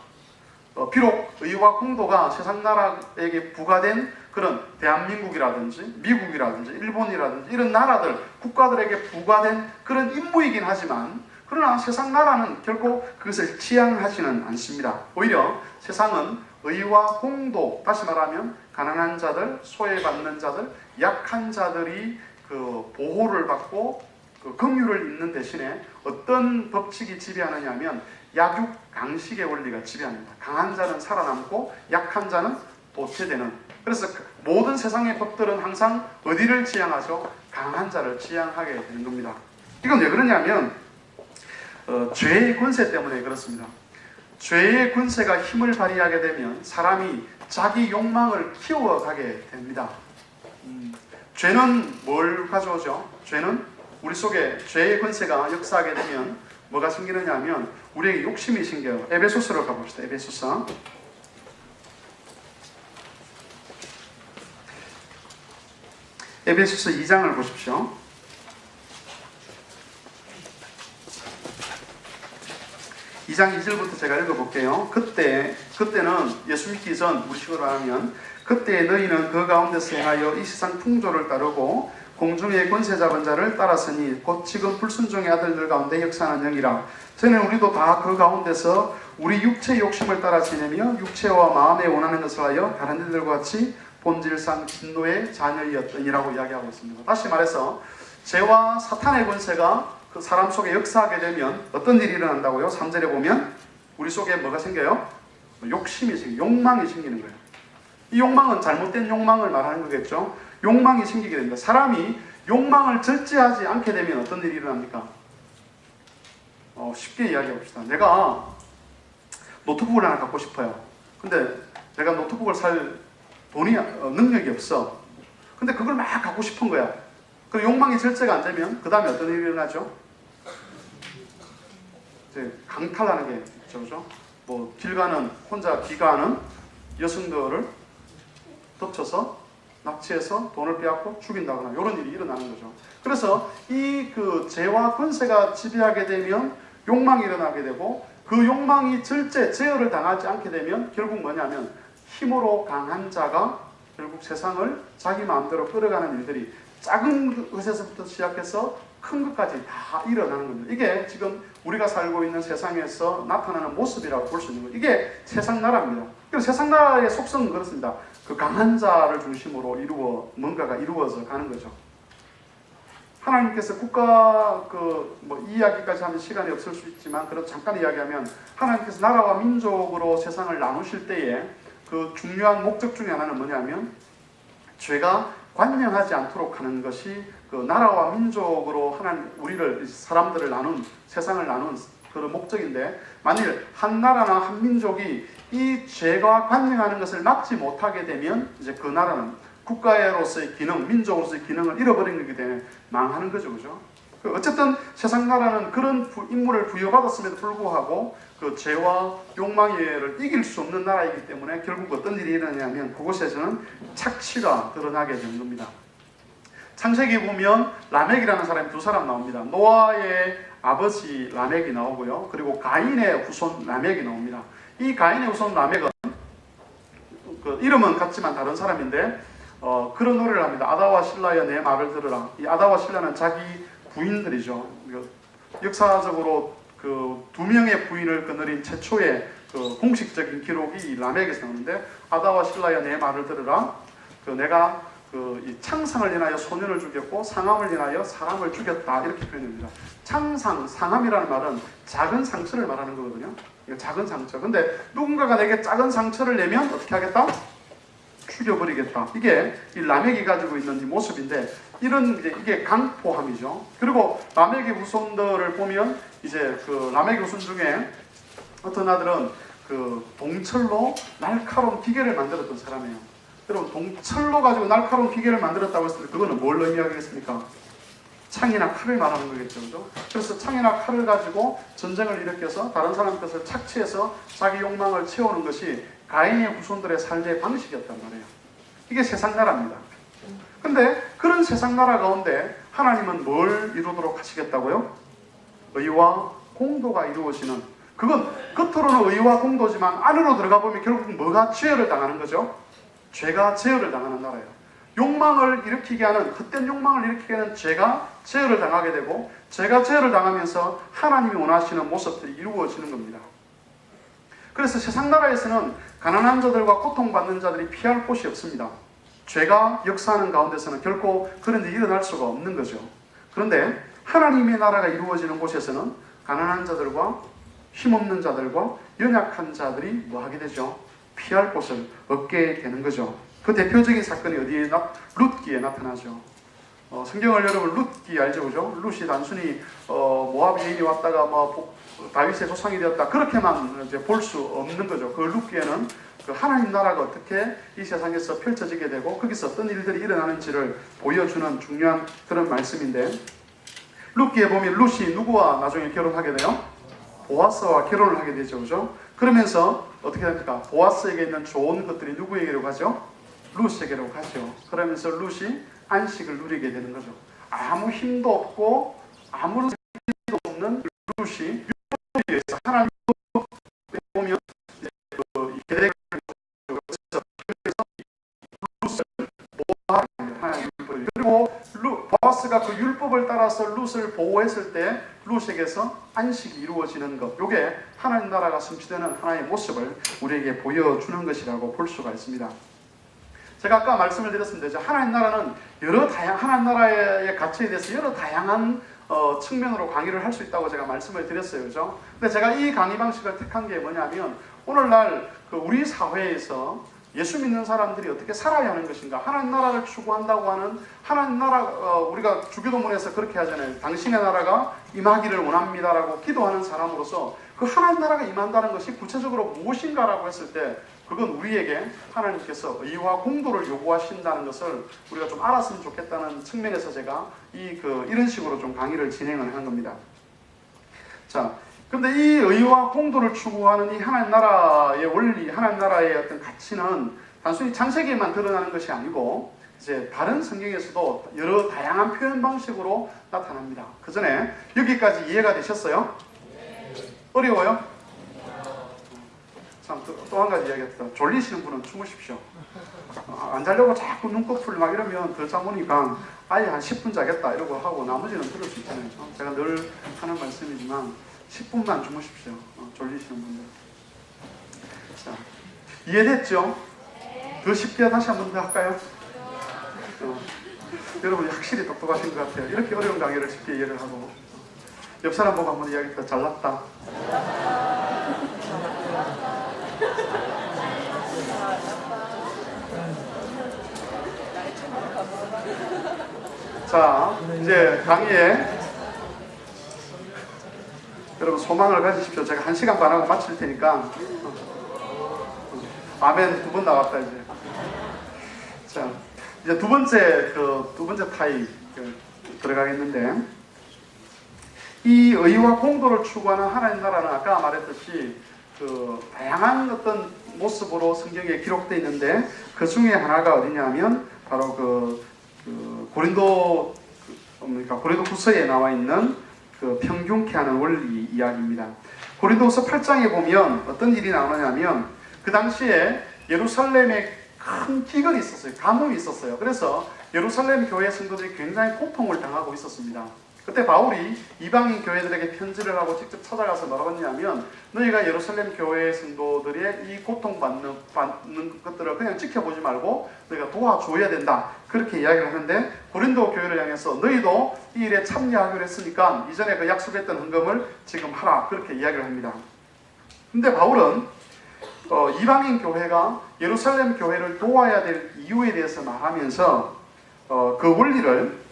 비록 의와 공도가 세상 나라에게 부과된 그런 대한민국이라든지 미국이라든지 일본이라든지 이런 나라들, 국가들에게 부과된 그런 임무이긴 하지만, 그러나 세상 나라는 결코 그것을 지향하지는 않습니다. 오히려 세상은 의와 공도, 다시 말하면 가난한 자들, 소외받는 자들, 약한 자들이 그 보호를 받고 그 긍휼을 입는 대신에 어떤 법칙이 지배하느냐 하면 약육강식의 원리가 지배합니다. 강한 자는 살아남고 약한 자는 도태되는. 그래서 모든 세상의 법들은 항상 어디를 지향하죠? 강한 자를 지향하게 되는 겁니다. 이건 왜 그러냐면 죄의 권세 때문에 그렇습니다. 죄의 권세가 힘을 발휘하게 되면 사람이 자기 욕망을 키워가게 됩니다. 죄는 뭘 가져오죠? 죄는 우리 속에 죄의 권세가 역사하게 되면 뭐가 생기느냐 하면 우리에게 욕심이 생겨요. 에베소서로 가봅시다. 에베소서. 에베소서 2장을 보십시오. 이 장 2절부터 제가 읽어볼게요. 그때는 예수 믿기 전, 우리식으로 하면 그때 너희는 그 가운데서 행하여 이 세상 풍조를 따르고 공중의 권세 잡은 자를 따랐으니 곧 지금 불순종의 아들들 가운데 역사하는 영이라. 전에 우리도 다 그 가운데서 우리 육체의 욕심을 따라 지내며 육체와 마음에 원하는 것을 하여 다른 이들과 같이 본질상 진노의 자녀이었더니라고 이야기하고 있습니다. 다시 말해서 죄와 사탄의 권세가 그 사람 속에 역사하게 되면 어떤 일이 일어난다고요? 3절에 보면 우리 속에 뭐가 생겨요? 욕심이 생겨요. 욕망이 생기는 거예요. 이 욕망은 잘못된 욕망을 말하는 거겠죠. 욕망이 생기게 됩니다. 사람이 욕망을 절제하지 않게 되면 어떤 일이 일어납니까? 쉽게 이야기해 봅시다. 내가 노트북을 하나 갖고 싶어요. 근데 내가 노트북을 살 돈이 능력이 없어. 근데 그걸 막 갖고 싶은 거야. 그 욕망이 절제가 안 되면 그 다음에 어떤 일이 일어나죠? 이제 강탈하는 게 있죠, 그죠? 뭐 길 가는 혼자 귀가하는 여성들을 덮쳐서 납치해서 돈을 빼앗고 죽인다거나 이런 일이 일어나는 거죠. 그래서 이 그 죄와 권세가 지배하게 되면 욕망이 일어나게 되고, 그 욕망이 제어를 당하지 않게 되면 결국 뭐냐면 힘으로 강한 자가 결국 세상을 자기 마음대로 끌어가는 일들이 작은 것에서부터 시작해서 큰 것까지 다 일어나는 겁니다. 이게 지금 우리가 살고 있는 세상에서 나타나는 모습이라고 볼 수 있는 거예요. 이게 세상 나라입니다. 그래서 세상 나라의 속성은 그렇습니다. 그 강한 자를 중심으로 뭔가가 이루어져 가는 거죠. 하나님께서 국가 이 이야기까지 하면 시간이 없을 수 있지만 그래도 잠깐 이야기하면, 하나님께서 나라와 민족으로 세상을 나누실 때에 그 중요한 목적 중에 하나는 뭐냐면 죄가 관영하지 않도록 하는 것이 그 나라와 민족으로 우리를 사람들을 세상을 나눈 그런 목적인데, 만일 한 나라나 한 민족이 이 죄가 관영하는 것을 막지 못하게 되면 이제 그 나라는 국가로서의 기능, 민족으로서의 기능을 잃어버린 거기 때문에 망하는 거죠, 그죠? 어쨌든 세상 나라는 그런 임무를 부여받았음에도 불구하고 그 죄와 욕망을 이길 수 없는 나라이기 때문에 결국 어떤 일이 일어나냐면 그곳에서는 착취가 드러나게 되는 겁니다. 창세기 보면 라멕이라는 사람이 두 사람 나옵니다. 노아의 아버지 라멕이 나오고요. 그리고 가인의 후손 라멕이 나옵니다. 이 가인의 후손 라멕은 그 이름은 같지만 다른 사람인데 그런 노래를 합니다. 아다와 실라여 내 말을 들으라. 이 아다와 실라는 자기 부인들이죠. 역사적으로 그 두 명의 부인을 거느린 최초의 그 공식적인 기록이 이 라멕에서 나오는데, 아다와 실라여 내 말을 들으라. 내가 이 창상을 인하여 소년을 죽였고 상함을 인하여 사람을 죽였다, 이렇게 표현합니다. 상함이라는 말은 작은 상처를 말하는 거거든요. 작은 상처. 근데 누군가가 내게 작은 상처를 내면 어떻게 하겠다? 죽여버리겠다. 이게 이 라멕이 가지고 있는 이 모습인데, 이런 이게 강포함이죠. 그리고 라멕의 후손들을 보면 이제 그 라멕의 후손 중에 어떤 아들은 그 동철로 날카로운 기계를 만들었던 사람이에요. 여러분, 동철로 가지고 날카로운 기계를 만들었다고 했을 때 그거는 뭘 의미하겠습니까? 창이나 칼을 말하는 거겠죠. 그죠? 그래서 창이나 칼을 가지고 전쟁을 일으켜서 다른 사람 것을 착취해서 자기 욕망을 채우는 것이 가인의 후손들의 삶의 방식이었단 말이에요. 이게 세상 나라입니다. 근데 그런 세상 나라 가운데 하나님은 뭘 이루도록 하시겠다고요? 의와 공도가 이루어지는, 그건 겉으로는 의와 공도지만 안으로 들어가 보면 결국 뭐가 제어를 당하는 거죠? 죄가 제어를 당하는 나라예요. 욕망을 일으키게 하는, 헛된 욕망을 일으키게 하는 죄가 제어를 당하게 되고, 죄가 제어를 당하면서 하나님이 원하시는 모습들이 이루어지는 겁니다. 그래서 세상 나라에서는 가난한 자들과 고통받는 자들이 피할 곳이 없습니다. 죄가 역사하는 가운데서는 결코 그런 일이 일어날 수가 없는 거죠. 그런데 하나님의 나라가 이루어지는 곳에서는 가난한 자들과 힘없는 자들과 연약한 자들이 뭐 하게 되죠? 피할 곳을 얻게 되는 거죠. 그 대표적인 사건이 어디에 룻기에 나타나죠. 성경을 여러분 룻기 알죠, 그죠? 룻이 단순히 모압 여인이 왔다가 뭐 다윗의 조상이 되었다 그렇게만 이제 볼 수 없는 거죠. 그 룻기에는 그 하나님 나라가 어떻게 이 세상에서 펼쳐지게 되고 거기서 어떤 일들이 일어나는지를 보여주는 중요한 그런 말씀인데, 룻기에 보면 룻이 누구와 나중에 결혼하게 돼요? 보아스와 결혼을 하게 되죠, 그죠? 그러면서 어떻게 됩니까? 보아스에게 있는 좋은 것들이 누구에게로 가죠? 룻에게로 가죠. 그러면서 룻이 안식을 누리게 되는 거죠. 아무 힘도 없고 아무런 힘도 없는 룻이 유대에서 하나님 보면 이제 그리고 보아스가 그 율법을 따라서 룻을 보호했을 때 룻에게서 안식이 이루어지는 것, 이게 하나님 나라가 성취되는 하나의 모습을 우리에게 보여주는 것이라고 볼 수가 있습니다. 제가 아까 말씀을 드렸습니다. 하나님 나라는 하나님 나라의 가치에 대해서 여러 다양한 측면으로 강의를 할 수 있다고 제가 말씀을 드렸어요. 그죠? 근데 제가 이 강의 방식을 택한 게 뭐냐면, 오늘날 우리 사회에서 예수 믿는 사람들이 어떻게 살아야 하는 것인가, 하나님 나라를 추구한다고 하는 하나님 나라, 우리가 주기도문에서 그렇게 하잖아요. 당신의 나라가 임하기를 원합니다라고 기도하는 사람으로서 그 하나님 나라가 임한다는 것이 구체적으로 무엇인가라고 했을 때, 그건 우리에게 하나님께서 의와 공도를 요구하신다는 것을 우리가 좀 알았으면 좋겠다는 측면에서 제가 이런 식으로 좀 강의를 진행을 한 겁니다. 자, 근데 이 의와 공도를 추구하는 이 하나님 나라의 원리, 하나님 나라의 어떤 가치는 단순히 창세기에만 드러나는 것이 아니고, 이제 다른 성경에서도 여러 다양한 표현 방식으로 나타납니다. 그 전에 여기까지 이해가 되셨어요? 어려워요? 참, 또 한 가지 이야기했다. 졸리시는 분은 주무십시오. 안 자려고 자꾸 눈꺼풀 막 이러면 더 자보니까 아예 한 10분 자겠다 이러고 하고 나머지는 들을 수 있잖아요. 제가 늘 하는 말씀이지만 10분만 주무십시오. 졸리시는 분들. 자, 이해됐죠? 더 쉽게 다시 한 번 더 할까요? 여러분이 확실히 똑똑하신 것 같아요. 이렇게 어려운 강의를 쉽게 이해를 하고. 옆 사람 보고 한번 이야기했다. 잘났다. 자, 이제 강의에 여러분 소망을 가지십시오. 제가 1시간 반 하고 마칠 테니까. 아멘 2번 나왔다 이제. 자, 이제 두 번째 타입 들어가겠는데, 이 의와 공도를 추구하는 하나님 나라는 아까 말했듯이 다양한 어떤 모습으로 성경에 기록되어 있는데, 그 중에 하나가 어디냐면 바로 고린도 후서에 나와 있는 평균케 하는 원리 이야기입니다. 고린도후서 8장에 보면 어떤 일이 나오냐면, 그 당시에 예루살렘에 큰 기근이 있었어요. 가뭄이 있었어요. 그래서 예루살렘 교회 성도들이 굉장히 고통을 당하고 있었습니다. 그때 바울이 이방인 교회들에게 편지를 하고 직접 찾아가서 뭐라고 했냐면, 너희가 예루살렘 교회 성도들의 이 고통받는 것들을 그냥 지켜보지 말고 너희가 도와줘야 된다, 그렇게 이야기를 하는데, 고린도 교회를 향해서 너희도 이 일에 참여하기로 했으니까 이전에 그 약속했던 헌금을 지금 하라, 그렇게 이야기를 합니다. 근데 바울은 이방인 교회가 예루살렘 교회를 도와야 될 이유에 대해서 말하면서 그 원리를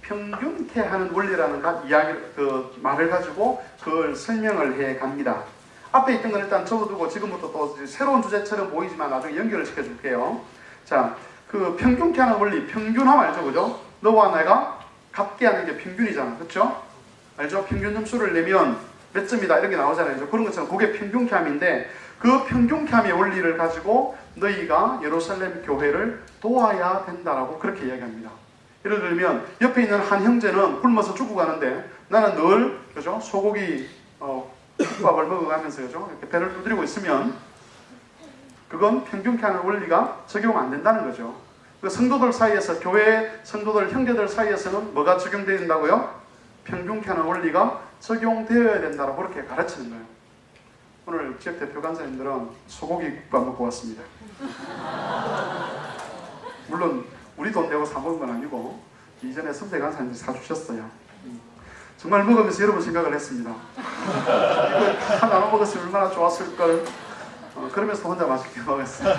평균케 하는 원리라는 말을 가지고 그걸 설명을 해 갑니다. 앞에 있던 건 일단 접어두고 지금부터 또 새로운 주제처럼 보이지만 나중에 연결을 시켜줄게요. 자, 그 평균케 하는 원리, 평균함 알죠, 그죠? 너와 내가 같게 하는 게 평균이잖아, 그렇죠? 알죠? 평균 점수를 내면 몇 점이다 이런 게 나오잖아요. 그런 것처럼 그게 평균케 함인데 그 평균케 함의 원리를 가지고 너희가 예루살렘 교회를 도와야 된다라고 그렇게 이야기합니다. 예를 들면 옆에 있는 한 형제는 굶어서 죽어가는데 나는 늘 그죠? 소고기 국밥을 먹어가면서 그죠? 이렇게 배를 두드리고 있으면 그건 평균케 하는 원리가 적용 안 된다는 거죠. 그 성도들 사이에서 교회 성도들 형제들 사이에서는 뭐가 적용되어야 된다고요? 평균케 하는 원리가 적용되어야 된다고 그렇게 가르치는 거예요. 오늘 지역 대표 간사님들은 소고기 국밥 먹고 왔습니다. 물론 우리 돈 내고 사 먹은 건 아니고 이전에 선배 간사님들이 사주셨어요. 정말 먹으면서 여러 번 생각을 했습니다. 이거 한 나눠 먹었으면 얼마나 좋았을걸. 그러면서 혼자 맛있게 먹었어요.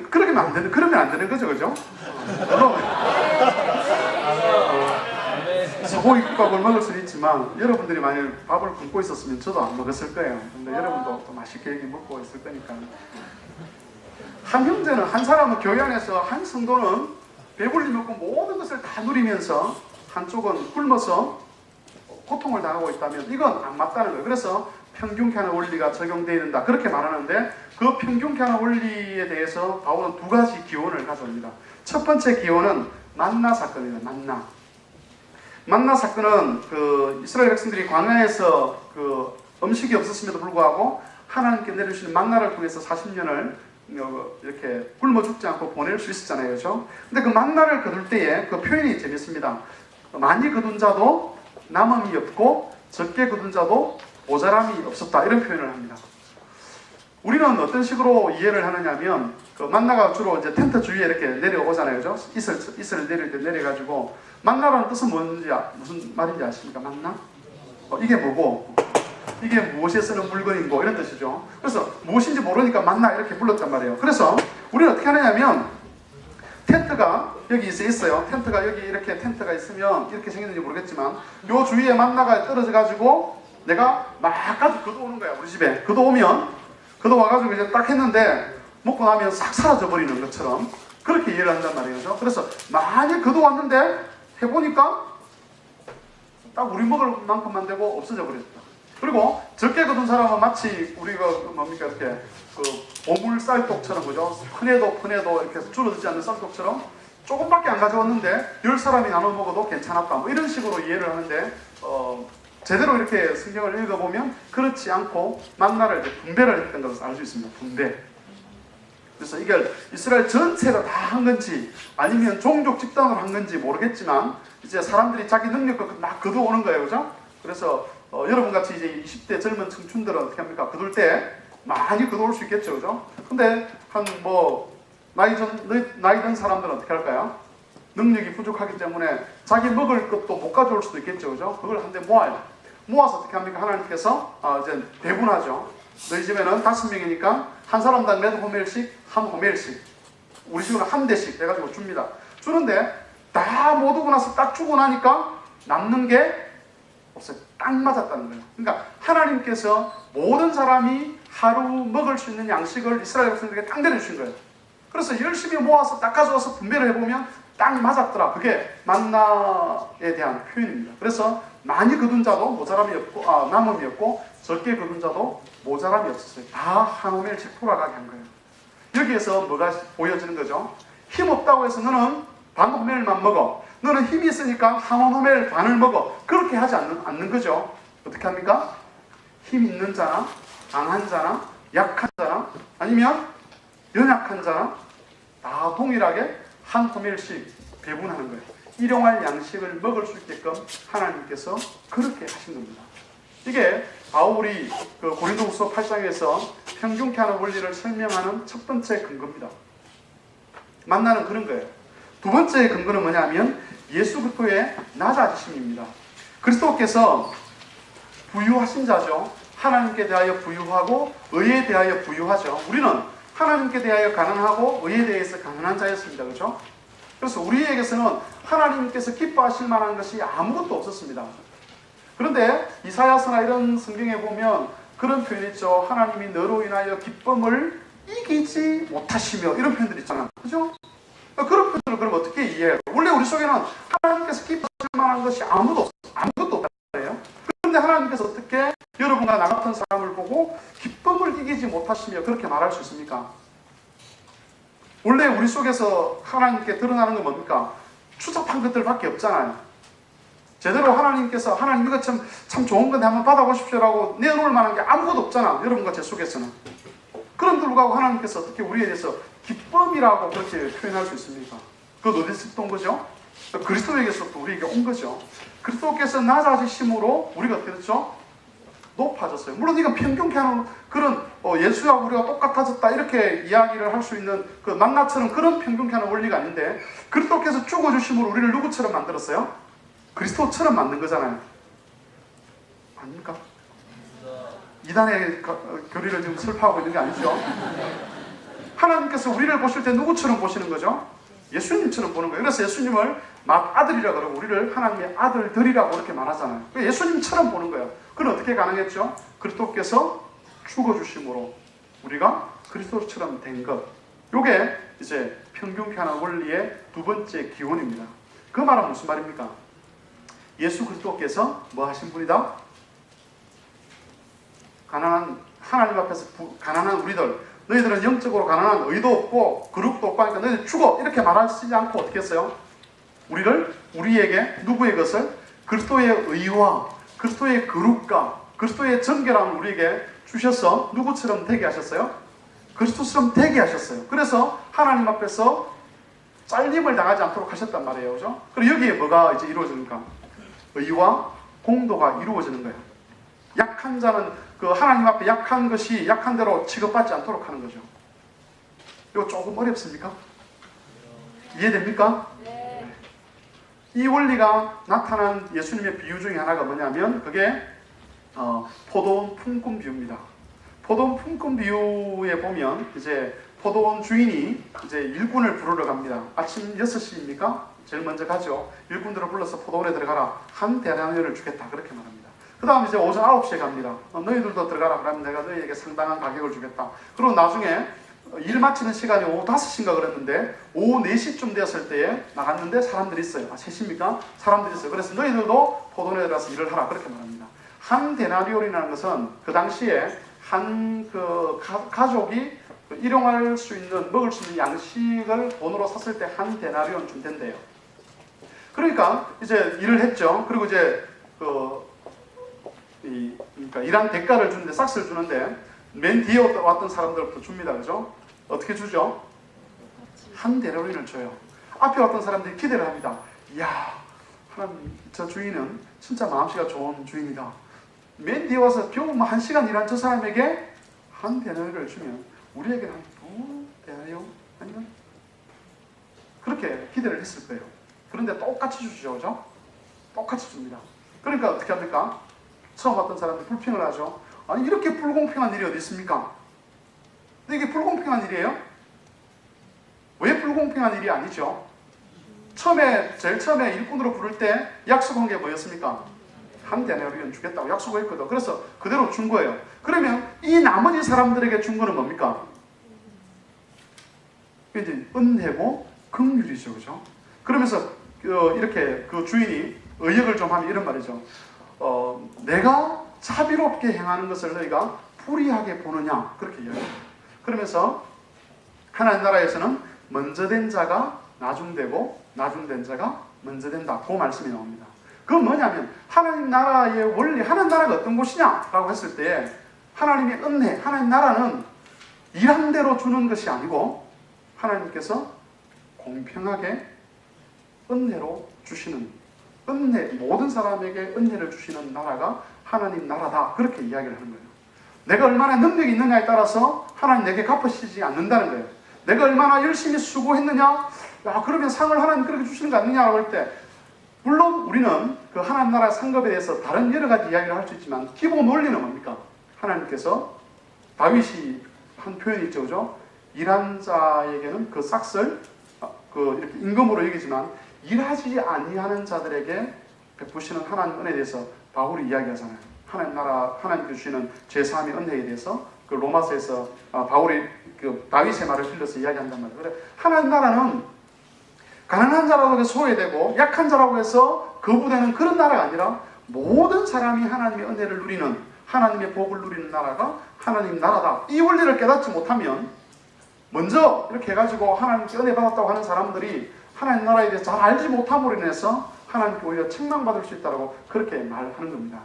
그러면 안 되는 거죠, 그죠? 소고기 국밥을 먹을 수는 있지만 여러분들이 만약 밥을 굶고 있었으면 저도 안 먹었을 거예요. 근데 여러분도 또 맛있게 먹고 있을 거니까. 한 형제는, 한 사람은 교회 안에서 한 성도는 배불리 먹고 모든 것을 다 누리면서 한쪽은 굶어서 고통을 당하고 있다면 이건 안 맞다는 거예요. 그래서 평균케 하는 원리가 적용되어야 된다 그렇게 말하는데 그 평균케 하는 원리에 대해서 바울은 두 가지 기원을 가져옵니다. 첫 번째 기원은 만나 사건입니다. 만나 사건은 그 이스라엘 백성들이 광야에서 그 음식이 없었음에도 불구하고 하나님께 내려주시는 만나를 통해서 40년을 이렇게 굶어 죽지 않고 보낼 수 있었잖아요, 그렇죠? 근데 그 만나를 거둘 때에 그 표현이 재밌습니다. 많이 거둔 자도 남음이 없고 적게 거둔 자도 모자람이 없었다 이런 표현을 합니다. 우리는 어떤 식으로 이해를 하느냐면 그 만나가 주로 이제 텐트 주위에 이렇게 내려오잖아요, 그죠? 이슬 내릴 때 내려가지고 만나라는 뜻은 무슨 말인지 아십니까? 만나? 이게 뭐고 이게 무엇에 쓰는 물건이고 이런 뜻이죠. 그래서 무엇인지 모르니까 만나 이렇게 불렀단 말이에요. 그래서 우리는 어떻게 하느냐면 텐트가 여기 있어요. 텐트가 여기 이렇게 텐트가 있으면 이렇게 생겼는지 모르겠지만 요 주위에 만나가 떨어져 가지고 내가 막 가지고 걷어오는 거야. 우리 집에 걷어오면 걷어와가지고 이제 딱 했는데 먹고 나면 싹 사라져 버리는 것처럼 그렇게 이해를 한단 말이에요. 그래서 많이 걷어왔는데 해보니까 딱 우리 먹을 만큼만 되고 없어져 버렸다. 그리고 적게 거둔 사람은 마치 우리가 뭡니까 이렇게 그 보물 쌀독처럼 그죠? 푼에도 이렇게 줄어들지 않는 쌀독처럼 조금밖에 안 가져왔는데 10사람이 나눠 먹어도 괜찮았다. 뭐 이런 식으로 이해를 하는데 제대로 이렇게 성경을 읽어보면 그렇지 않고 만나를 이제 분배를 했던 것을 알 수 있습니다. 분배. 그래서 이걸 이스라엘 전체가 다 한 건지 아니면 종족 집단으로 한 건지 모르겠지만 이제 사람들이 자기 능력을 막 거두어오는 거예요, 그죠? 그래서 여러분같이 이제 20대 젊은 청춘들은 어떻게 합니까? 거둘 때 많이 거두올 수 있겠죠, 그죠? 근데 한 나이 든 사람들은 어떻게 할까요? 능력이 부족하기 때문에 자기 먹을 것도 못 가져올 수도 있겠죠, 그죠? 그걸 한데 모아서 어떻게 합니까? 하나님께서 이제 배분하죠. 너희 집에는 5명이니까 한 사람당 몇 호멜씩, 한 호멜씩. 우리 집은 한 대씩 해가지고 줍니다. 주는데 다 못 오고 나서 딱 주고 나니까 남는 게 없어요. 딱 맞았다는 거예요. 그러니까 하나님께서 모든 사람이 하루 먹을 수 있는 양식을 이스라엘 백성들에게 딱 내려주신 거예요. 그래서 열심히 모아서 딱 가져와서 분배를 해보면 딱 맞았더라. 그게 만나에 대한 표현입니다. 그래서 많이 거둔 자도 모자람이 없고 남음이 없고 적게 거둔 자도 모자람이 없었어요. 다 한 호멜씩 돌아가게 한 거예요. 여기에서 뭐가 보여지는 거죠? 힘 없다고 해서 너는 반 호멜만 먹어. 너는 힘이 있으니까 한 호멜 반을 먹어. 그렇게 하지 않는 거죠. 어떻게 합니까? 힘 있는 자나 강한 자나 약한 자나 아니면 연약한 자나 다 동일하게 한 호멜씩 배분하는 거예요. 일용할 양식을 먹을 수 있게끔 하나님께서 그렇게 하신 겁니다. 이게 바울이 그 고린도후서 8장에서 평균케 하는 원리를 설명하는 첫 번째 근거입니다. 만나는 그런 거예요. 두 번째 근거는 뭐냐면 예수 그리스도의 낮아지심입니다. 그리스도께서 부유하신 자죠. 하나님께 대하여 부유하고 의에 대하여 부유하죠. 우리는 하나님께 대하여 가난하고 의에 대해서 가난한 자였습니다. 그렇죠? 그래서 우리에게서는 하나님께서 기뻐하실 만한 것이 아무것도 없었습니다. 그런데 이사야서나 이런 성경에 보면 그런 표현이 있죠. 하나님이 너로 인하여 기쁨을 이기지 못하시며, 이런 표현들이 있잖아요. 그죠? 그런 표현을 그럼 어떻게 이해해요? 원래 우리 속에는 하나님께서 기뻐하실 만한 것이 아무것도 없다는 거예요. 그런데 하나님께서 어떻게 여러분과 나 같은 사람을 보고 기쁨을 이기지 못하시며 그렇게 말할 수 있습니까? 원래 우리 속에서 하나님께 드러나는 건 뭡니까? 추잡한 것들밖에 없잖아요. 제대로 하나님께서 하나님 이거 참 좋은 건데 한번 받아보십시오라고 내놓을 만한 게 아무것도 없잖아. 여러분과 제 속에서는. 그런데도 불구하고 하나님께서 어떻게 우리에 대해서 기쁨이라고 그렇게 표현할 수 있습니까? 그건 어디서부터 온 거죠? 그리스도에게서부터 우리에게 온 거죠. 그리스도께서 낮아지심으로 우리가 어떻게 됐죠? 높아졌어요. 물론 이건 평균케 하는 그런 예수와 우리가 똑같아졌다 이렇게 이야기를 할 수 있는 그 만나처럼 그런 평균케 하는 원리가 아닌데, 그리스도께서 죽어주심으로 우리를 누구처럼 만들었어요? 그리스도처럼 만든 거잖아요. 아닙니까? 이단의 교리를 지금 설파하고 있는 게 아니죠. 하나님께서 우리를 보실 때 누구처럼 보시는 거죠? 예수님처럼 보는 거예요. 그래서 예수님을 맏아들이라고 그러고 우리를 하나님의 아들들이라고 그렇게 말하잖아요. 예수님처럼 보는 거예요. 그건 어떻게 가능했죠? 그리스도께서 죽어주심으로 우리가 그리스도처럼 된 것. 요게 이제 평균케 하는 원리의 두 번째 기원입니다. 그 말은 무슨 말입니까? 예수 그리스도께서 뭐 하신 분이다? 가난한 하나님 앞에서 가난한 우리들, 너희들은 영적으로 가난한 의도 없고 그룹도 없고 하니까 너희들 죽어 이렇게 말하지 않고 어떻게 했어요? 우리에게 누구의 것을? 그리스도의 의와 그리스도의 거룩과 그리스도의 정결함을 우리에게 주셔서 누구처럼 되게 하셨어요? 그리스도처럼 되게 하셨어요. 그래서 하나님 앞에서 잘림을 당하지 않도록 하셨단 말이에요. 그죠? 그리고 여기에 뭐가 이제 이루어집니까? 의와 공도가 이루어지는 거예요. 약한 자는 그 하나님 앞에 약한 것이 약한 대로 취급받지 않도록 하는 거죠. 이거 조금 어렵습니까? 이해됩니까? 네. 이 원리가 나타난 예수님의 비유 중에 하나가 뭐냐면 그게 포도원 품꾼 비유입니다. 포도원 품꾼 비유에 보면 이제 포도원 주인이 이제 일꾼을 부르러 갑니다. 아침 6시입니까? 제일 먼저 가죠. 일꾼들을 불러서 포도원에 들어가라. 한 데나리온을 주겠다. 그렇게 말합니다. 그 다음에 이제 오전 9시에 갑니다. 너희들도 들어가라. 그러면 내가 너희에게 상당한 가격을 주겠다. 그리고 나중에 일 마치는 시간이 오후 5시인가 그랬는데 오후 4시쯤 되었을 때에 나갔는데 사람들이 있어요. 3시입니까? 사람들이 있어요. 그래서 너희들도 포도원에 들어가서 일을 하라. 그렇게 말합니다. 한 데나리온이라는 것은 그 당시에 한 가족이 일용할 수 있는, 먹을 수 있는 양식을 돈으로 샀을 때 한 데나리온쯤 된대요. 그러니까 이제 일을 했죠. 그리고 이제 그러니까 일한 대가를 주는데, 싹스를 주는데 맨 뒤에 왔던 사람들부터 줍니다. 그죠? 어떻게 주죠? 한 데나리온을 줘요. 앞에 왔던 사람들이 기대를 합니다. 이야, 하나님, 저 주인은 진짜 마음씨가 좋은 주인이다. 맨 뒤에 와서 겨우 1시간 일한 저 사람에게 한 데나리온을 주면 우리에게 한 2데나리온 아니면 그렇게 기대를 했을 거예요. 그런데 똑같이 주죠. 그죠? 똑같이 줍니다. 그러니까 어떻게 합니까? 처음 왔던 사람들이 불평을 하죠. 아니, 이렇게 불공평한 일이 어디 있습니까? 근데 이게 불공평한 일이에요? 왜 불공평한 일이 아니죠? 제일 처음에 일꾼으로 부를 때 약속한 게 뭐였습니까? 한 데나리온 주겠다고 약속을 했거든. 그래서 그대로 준 거예요. 그러면 이 나머지 사람들에게 준 거는 뭡니까? 이제 은혜고 긍휼이죠. 그죠? 그러면서 이렇게 그 주인이 의역을 좀 하면 이런 말이죠. 내가 자비롭게 행하는 것을 너희가 불의하게 보느냐, 그렇게 이야기해요. 그러면서 하나님 나라에서는 먼저 된 자가 나중되고 나중된 자가 먼저 된다, 그 말씀이 나옵니다. 그건 뭐냐면 하나님 나라의 원리, 하나님 나라가 어떤 곳이냐라고 했을 때 하나님의 은혜, 하나님 나라는 일한 대로 주는 것이 아니고 하나님께서 공평하게 은혜로 주시는, 모든 사람에게 은혜를 주시는 나라가 하나님 나라다, 그렇게 이야기를 하는 거예요. 내가 얼마나 능력이 있느냐에 따라서 하나님 내게 갚으시지 않는다는 거예요. 내가 얼마나 열심히 수고했느냐, 그러면 상을 하나님 그렇게 주시는 거 아니냐라고 할 때, 물론 우리는 그 하나님 나라 상급에 대해서 다른 여러 가지 이야기를 할 수 있지만 기본 원리는 뭡니까? 하나님께서 다윗이 한 표현이 있죠, 그죠? 일한 자에게는 그 싹을 이렇게 임금으로 여기지만 일하지 아니하는 자들에게 베푸시는 하나님 은혜에 대해서 바울이 이야기하잖아요. 하나님 나라, 하나님께 주시는 제3의 은혜에 대해서 그 로마서에서 바울이 그 다윗의 말을 빌려서 이야기한단 말이에요. 그래, 하나님 나라는 가난한 자라고 해서 소외되고 약한 자라고 해서 거부되는 그런 나라가 아니라 모든 사람이 하나님의 은혜를 누리는, 하나님의 복을 누리는 나라가 하나님 나라다. 이 원리를 깨닫지 못하면 먼저 이렇게 해가지고 하나님께 은혜 받았다고 하는 사람들이 하나님 나라에 대해서 잘 알지 못함으로 인해서 하나님께 오히려 책망받을 수 있다고 그렇게 말하는 겁니다.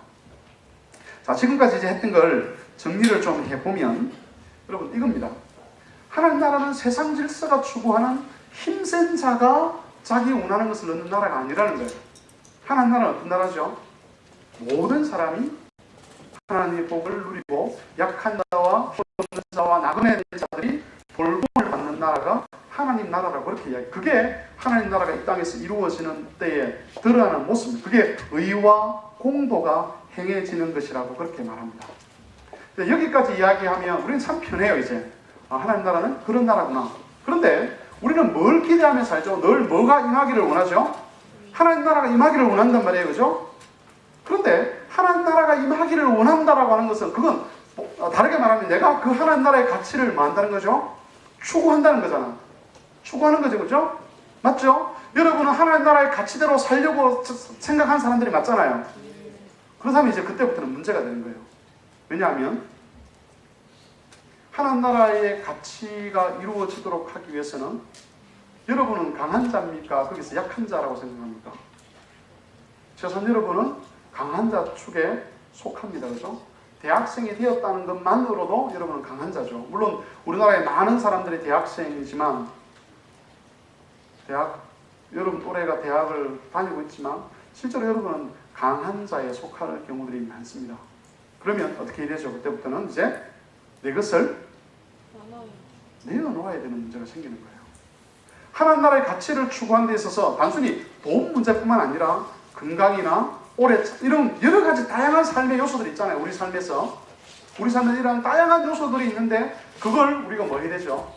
자, 지금까지 이제 했던 걸 정리를 좀 해보면 여러분 이겁니다. 하나님 나라는 세상 질서가 추구하는 힘센 자가 자기 원하는 것을 얻는 나라가 아니라는 거예요. 하나님 나라는 어떤 나라죠? 모든 사람이 하나님의 복을 누리고 약한 자와 없는 자와 나그네 자들이 돌봄을 받는 나라가 하나님 나라라고 그렇게 이야기해요. 그게 하나님 나라가 이 땅에서 이루어지는 때에 드러나는 모습입니다. 그게 의와 공도가 행해지는 것이라고 그렇게 말합니다. 여기까지 이야기하면 우리는 참 편해요. 이제 하나님 나라는 그런 나라구나. 그런데 우리는 뭘 기대하며 살죠? 늘 뭐가 임하기를 원하죠? 하나님 나라가 임하기를 원한단 말이에요. 그죠? 그런데 하나님 나라가 임하기를 원한다라고 하는 것은 그건 다르게 말하면 내가 그 하나님 나라의 가치를 뭐 한다는 거죠? 추구한다는 거잖아. 추구하는 거죠. 그죠? 맞죠? 여러분은 하나님 나라의 가치대로 살려고 생각한 사람들이 맞잖아요. 그렇다면 이제 그때부터는 문제가 되는 거예요. 왜냐하면 하나님 나라의 가치가 이루어지도록 하기 위해서는 여러분은 강한 자입니까? 거기서 약한 자라고 생각합니까? 최소한 여러분은 강한 자 축에 속합니다. 그죠? 대학생이 되었다는 것만으로도 여러분은 강한 자죠. 물론 우리나라에 많은 사람들이 대학생이지만 여러분 또래가 대학을 다니고 있지만 실제로 여러분은 강한 자에 속할 경우들이 많습니다. 그러면 어떻게 해야 되죠? 그때부터는 이제 내 것을 내어놓아야 되는 문제가 생기는 거예요. 하나님 나라의 가치를 추구하는 데 있어서 단순히 돈 문제뿐만 아니라 건강이나 오래 이런 여러 가지 다양한 삶의 요소들이 있잖아요. 우리 삶에서 우리 삶에 이런 다양한 요소들이 있는데 그걸 우리가 뭐 해야 되죠?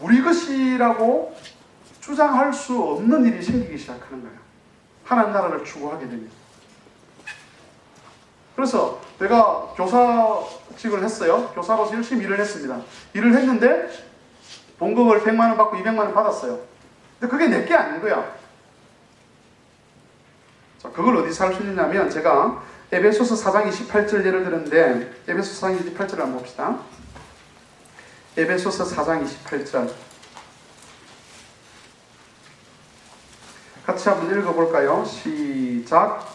우리 것이라고 주장할 수 없는 일이 생기기 시작하는 거예요. 하나님 나라를 추구하게 됩니다. 그래서 내가 교사직을 했어요. 교사로서 열심히 일을 했습니다. 일을 했는데 봉급을 100만 원 받고 200만 원 받았어요. 근데 그게 내게 아닌 거야. 자, 그걸 어디서 할 수 있느냐면 제가 에베소서 4장 28절 예를 들었는데 에베소서 4장 28절을 한번 봅시다. 에베소서 4장 28절 같이 한번 읽어볼까요? 시작.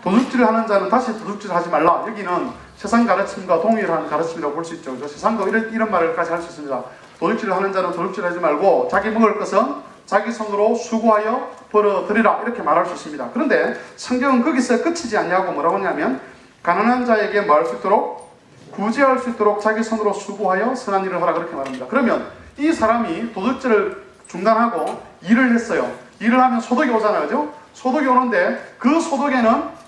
도둑질을 하는 자는 다시 도둑질을 하지 말라. 여기는 세상 가르침과 동일한 가르침이라고 볼 수 있죠. 세상도 이런 말을까지 할 수 있습니다. 도둑질을 하는 자는 도둑질 하지 말고 자기 먹을 것은 자기 손으로 수고하여 벌어들이라 이렇게 말할 수 있습니다. 그런데 성경은 거기서 끝이지 않냐고 뭐라고 하냐면 가난한 자에게 뭐 할 수 있도록 구제할 수 있도록 자기 손으로 수고하여 선한 일을 하라 그렇게 말합니다. 그러면 이 사람이 도둑질을 중단하고 일을 했어요. 일을 하면 소득이 오잖아요. 그죠? 소득이 오는데 그 소득에는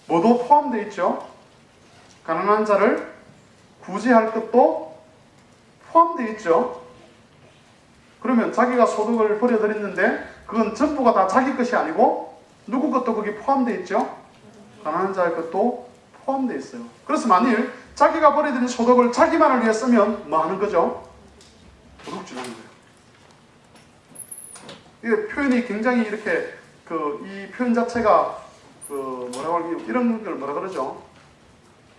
뭐도 포함되어 있죠. 가난한 자를 구제할 것도 포함되어 있죠. 그러면 자기가 소득을 벌여들였는데 그건 전부가 다 자기 것이 아니고 누구 것도 거기 포함되어 있죠. 가난한 자의 것도 포함되어 있어요. 그래서 만일 자기가 벌여들인 소득을 자기만을 위해 쓰면 뭐 하는 거죠? 도둑질하는 거예요. 이 표현이 굉장히 이렇게 이 표현 자체가 뭐라고 할까요? 이런 걸 뭐라 그러죠?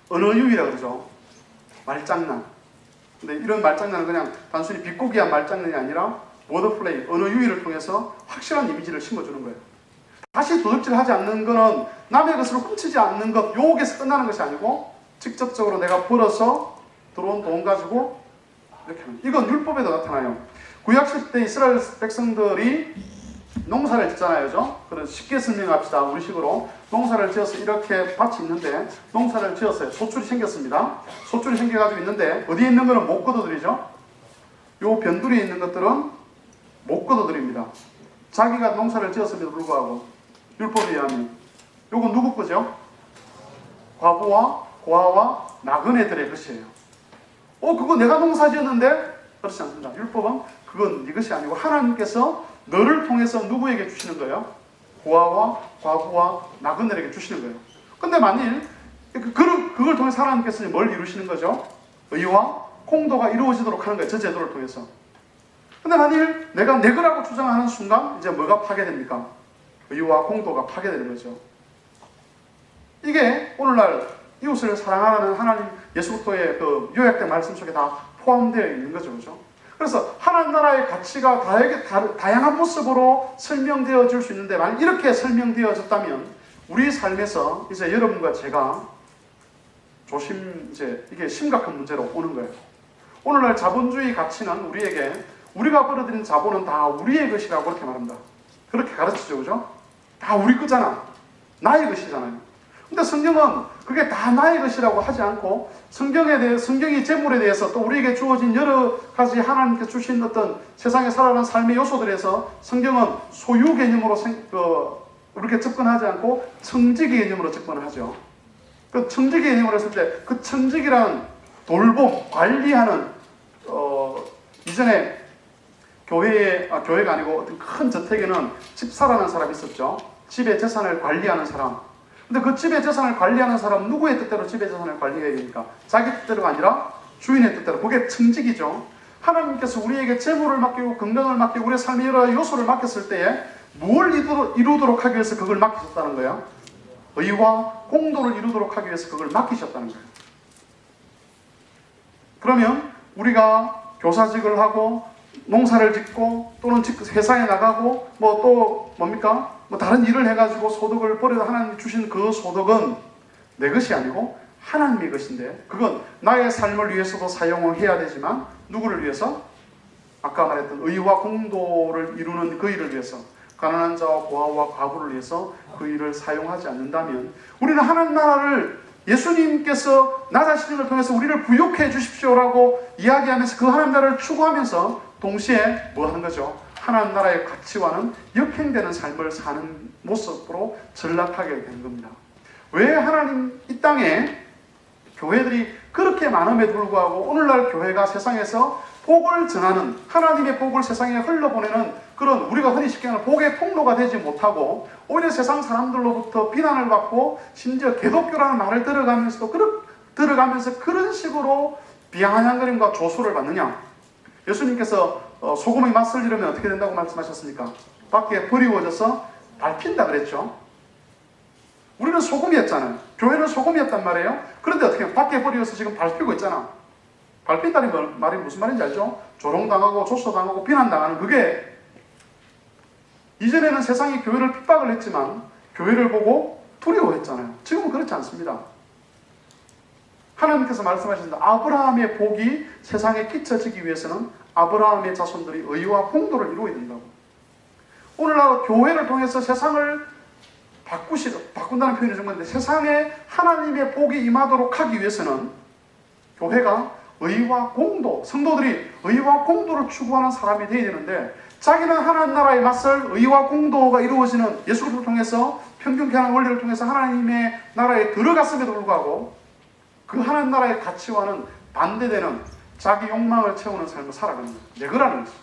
언어유희라 그러죠. 말장난. 근데 이런 말장난은 그냥 단순히 비꼬기한 말장난이 아니라 워드플레이, 언어유희를 통해서 확실한 이미지를 심어주는 거예요. 다시 도둑질 하지 않는 거는 남의 것으로 훔치지 않는 것, 요기에서 끝나는 것이 아니고 직접적으로 내가 벌어서 들어온 돈 가지고 이렇게 하는 이건 율법에도 나타나요. 구약시대 때 이스라엘 백성들이 농사를 짓잖아요. 그죠? 그래서 쉽게 설명합시다. 우리식으로. 농사를 지어서 이렇게 밭이 있는데 농사를 지었어요. 소출이 생겼습니다. 소출이 생겨가지고 있는데 어디에 있는 거는 못 거둬들이죠. 요 변두리에 있는 것들은 못 거둬들입니다. 자기가 농사를 지었음에도 불구하고 율법에 의하면. 요건 누구 거죠? 과부와 고아와 나그네들의 것이에요. 그거 내가 농사 지었는데? 그렇지 않습니다. 율법은 그건 네 것이 아니고 하나님께서 너를 통해서 누구에게 주시는 거예요? 고아와 과부와 나그네에게 주시는 거예요. 근데 만일 그걸 통해서 하나님께서 뭘 이루시는 거죠? 의와 공도가 이루어지도록 하는 거예요. 저 제도를 통해서. 근데 만일 내가 내 거라고 주장하는 순간 이제 뭐가 파괴됩니까? 의와 공도가 파괴되는 거죠. 이게 오늘날 이웃을 사랑하는 하나님 예수 그리스도의 그 요약된 말씀 속에 다 포함되어 있는 거죠. 그렇죠? 그래서 하나님 나라의 가치가 다양한 모습으로 설명되어질 수 있는데 만약 이렇게 설명되어졌다면 우리 삶에서 이제 여러분과 제가 이게 심각한 문제로 오는 거예요. 오늘날 자본주의 가치는 우리가 벌어들인 자본은 다 우리의 것이라고 그렇게 말합니다. 그렇게 가르치죠. 그죠? 다 우리 거잖아. 나의 것이잖아요. 근데 성경은 그게 다 나의 것이라고 하지 않고 성경이 재물에 대해서 또 우리에게 주어진 여러 가지 하나님께 주신 어떤 세상에 살아가는 삶의 요소들에서 성경은 소유 개념으로 이렇게 접근하지 않고 청지 개념으로 접근을 하죠. 그 청지 개념으로 했을 때 그 청지기란 돌봄, 관리하는 이전에 교회가 아니고 어떤 큰 저택에는 집사라는 사람이 있었죠. 집의 재산을 관리하는 사람. 근데 그 집의 재산을 관리하는 사람은 누구의 뜻대로 집의 재산을 관리해야 됩니까? 자기 뜻대로가 아니라 주인의 뜻대로. 그게 청직이죠. 하나님께서 우리에게 재물을 맡기고 건강을 맡기고 우리의 삶의 여러 요소를 맡겼을 때에 뭘 이루도록 하기 위해서 그걸 맡기셨다는 거예요? 의와 공도를 이루도록 하기 위해서 그걸 맡기셨다는 거예요. 그러면 우리가 교사직을 하고 농사를 짓고 또는 회사에 나가고 다른 일을 해가지고 소득을 벌여서 하나님이 주신 그 소득은 내 것이 아니고 하나님의 것인데 그건 나의 삶을 위해서도 사용을 해야 되지만 누구를 위해서? 아까 말했던 의와 공도를 이루는 그 일을 위해서 가난한 자와 고아와 과부를 위해서 그 일을 사용하지 않는다면 우리는 하나님 나라를 예수님께서 나 자신을 통해서 우리를 부욕해 주십시오라고 이야기하면서 그 하나님 나라를 추구하면서 동시에 뭐 하는 거죠? 하나님 나라의 가치와는 역행되는 삶을 사는 모습으로 전락하게 되는 겁니다. 왜 하나님 이 땅에 교회들이 그렇게 많음에도 불구하고 오늘날 교회가 세상에서 복을 전하는 하나님의 복을 세상에 흘러보내는 그런 우리가 흔히 쉽게 하는 복의 통로가 되지 못하고 오히려 세상 사람들로부터 비난을 받고 심지어 개독교라는 말을 들어가면서 그런 식으로 비아냥거림과 조소를 받느냐? 예수님께서 소금의 맛을 잃으면 어떻게 된다고 말씀하셨습니까? 밖에 버리워져서 밟힌다 그랬죠. 우리는 소금이었잖아요. 교회는 소금이었단 말이에요. 그런데 어떻게 밖에 버리워서 지금 밟히고 있잖아. 밟힌다는 말이 무슨 말인지 알죠? 조롱당하고 조소당하고 비난당하는 그게 이전에는 세상이 교회를 핍박을 했지만 교회를 보고 두려워했잖아요. 지금은 그렇지 않습니다. 하나님께서 말씀하신다. 아브라함의 복이 세상에 끼쳐지기 위해서는 아브라함의 자손들이 의와 공도를 이루어야 된다고. 오늘날 교회를 통해서 세상을 바꾼다는 표현이 정말인데 세상에 하나님의 복이 임하도록 하기 위해서는 교회가 의와 공도, 성도들이 의와 공도를 추구하는 사람이 되어야 되는데 자기는 하나님 나라의 맞설 의와 공도가 이루어지는 예수 그리스도를 통해서 평균케 하는 원리를 통해서 하나님의 나라에 들어갔음에도 불구하고 그 하나님 나라의 가치와는 반대되는 자기 욕망을 채우는 삶을 살아가는 거예요. 내 거라는 거죠.